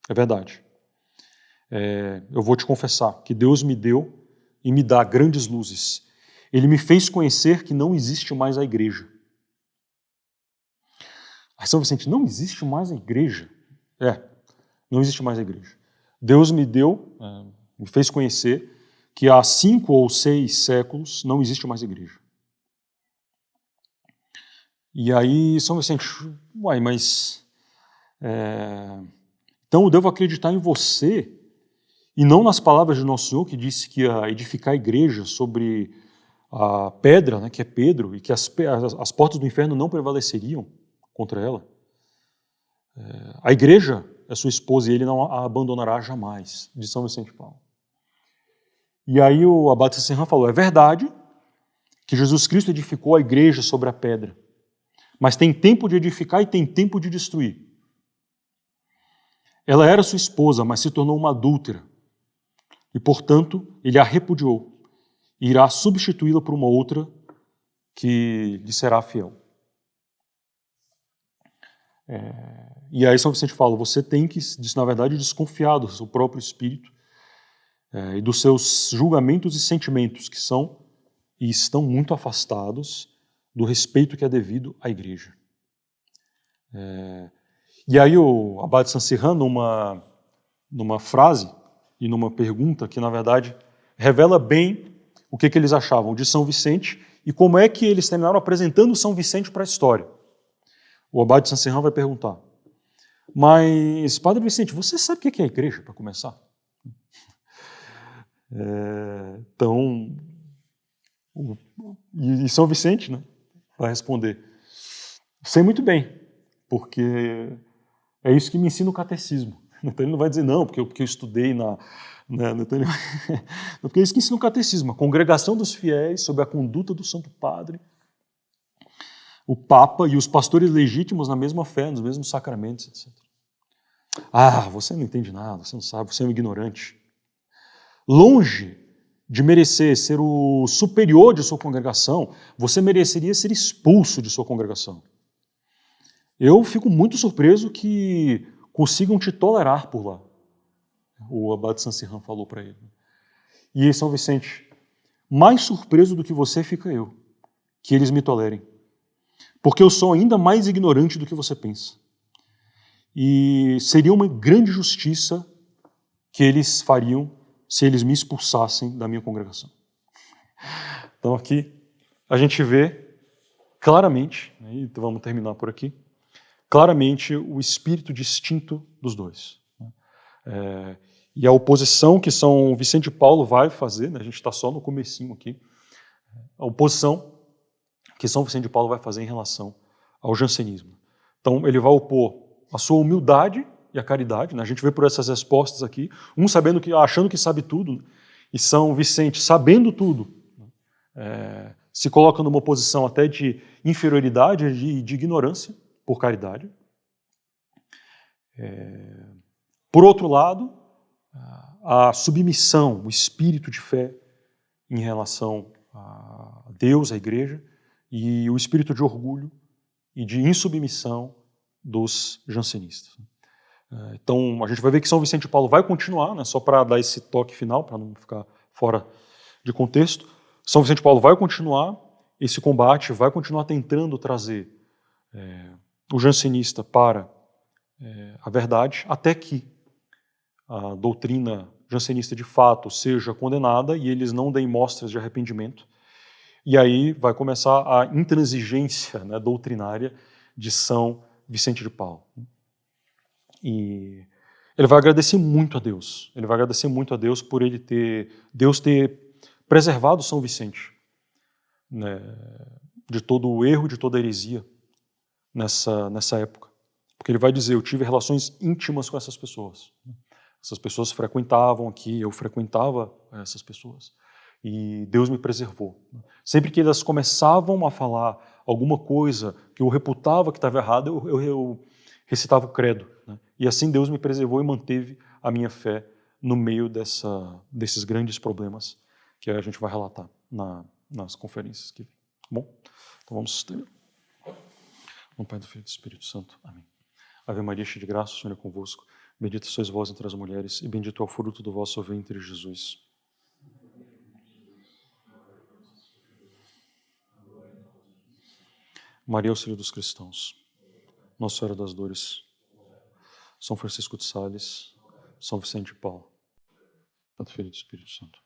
é verdade. Eu vou te confessar que Deus me deu e me dá grandes luzes. Ele me fez conhecer que não existe mais a igreja. Aí São Vicente, não existe mais a igreja? Não existe mais a igreja. Deus me deu, me fez conhecer que há 5 ou 6 séculos não existe mais igreja. E aí São Vicente, mas então eu devo acreditar em você e não nas palavras de Nosso Senhor, que disse que ia edificar a igreja sobre a pedra, né, que é Pedro, e que as portas do inferno não prevaleceriam contra ela. A igreja é sua esposa e ele não a abandonará jamais, de São Vicente Paulo. E aí o Abade Saint-Cyran falou: é verdade que Jesus Cristo edificou a igreja sobre a pedra, mas tem tempo de edificar e tem tempo de destruir. Ela era sua esposa, mas se tornou uma adúltera, e portanto ele a repudiou e irá substituí-la por uma outra que lhe será fiel. E aí São Vicente fala: você tem que, na verdade, desconfiar do seu próprio espírito e dos seus julgamentos e sentimentos, que são e estão muito afastados do respeito que é devido à igreja. E aí o Abade Saint-Cyran, numa frase e numa pergunta que, na verdade, revela bem o que eles achavam de São Vicente e como é que eles terminaram apresentando São Vicente para a história. O Abade Saint-Cyran vai perguntar: mas, Padre Vicente, você sabe o que é a igreja, para começar? Então, e São Vicente, né, vai responder: sei muito bem, porque é isso que me ensina o catecismo. Então ele não vai dizer não, porque eu estudei porque é isso que ensina o catecismo, a congregação dos fiéis sob a conduta do Santo Padre, o Papa e os pastores legítimos na mesma fé, nos mesmos sacramentos, etc. Você não entende nada, você não sabe, você é um ignorante. Longe de merecer ser o superior de sua congregação, você mereceria ser expulso de sua congregação. Eu fico muito surpreso que consigam te tolerar por lá. O Abade Saint-Cyran falou para ele. E São Vicente: mais surpreso do que você fica eu, que eles me tolerem. Porque eu sou ainda mais ignorante do que você pensa. E seria uma grande justiça que eles fariam se eles me expulsassem da minha congregação. Então aqui a gente vê claramente, e vamos terminar por aqui, claramente o espírito distinto dos dois. E a oposição que São Vicente Paulo vai fazer, né, a gente está só no comecinho aqui, a oposição que São Vicente Paulo vai fazer em relação ao jansenismo. Então ele vai opor a sua humildade e a caridade, né? A gente vê por essas respostas aqui, achando que sabe tudo, e São Vicente, sabendo tudo, se coloca numa posição até de inferioridade, de ignorância, por caridade. Por outro lado, a submissão, o espírito de fé em relação a Deus, à igreja, e o espírito de orgulho e de insubmissão dos jansenistas. Então, a gente vai ver que São Vicente Paulo vai continuar, né, só para dar esse toque final, para não ficar fora de contexto. São Vicente Paulo vai continuar esse combate, vai continuar tentando trazer o jansenista para a verdade, até que a doutrina jansenista de fato seja condenada e eles não deem mostras de arrependimento. E aí vai começar a intransigência, né, doutrinária de São Vicente de Paulo. E ele vai agradecer muito a Deus. Ele vai agradecer muito a Deus por Deus ter preservado São Vicente, né, de todo o erro, de toda a heresia nessa época. Porque ele vai dizer, eu tive relações íntimas com essas pessoas. Essas pessoas frequentavam aqui, eu frequentava essas pessoas. E Deus me preservou. Sempre que elas começavam a falar alguma coisa que eu reputava que estava errada, eu recitava o credo. E assim Deus me preservou e manteve a minha fé no meio desses grandes problemas que a gente vai relatar nas conferências que vem. Bom, então vamos ter. No Pai, do Filho e do Espírito Santo. Amém. Ave Maria, cheia de graça, o Senhor é convosco. Bendita sois vós entre as mulheres, e bendito é o fruto do vosso ventre, Jesus. Maria, auxílio dos cristãos. Nossa Senhora das Dores. São Francisco de Sales. São Vicente de Paulo. Pai, do Filho e do Espírito Santo.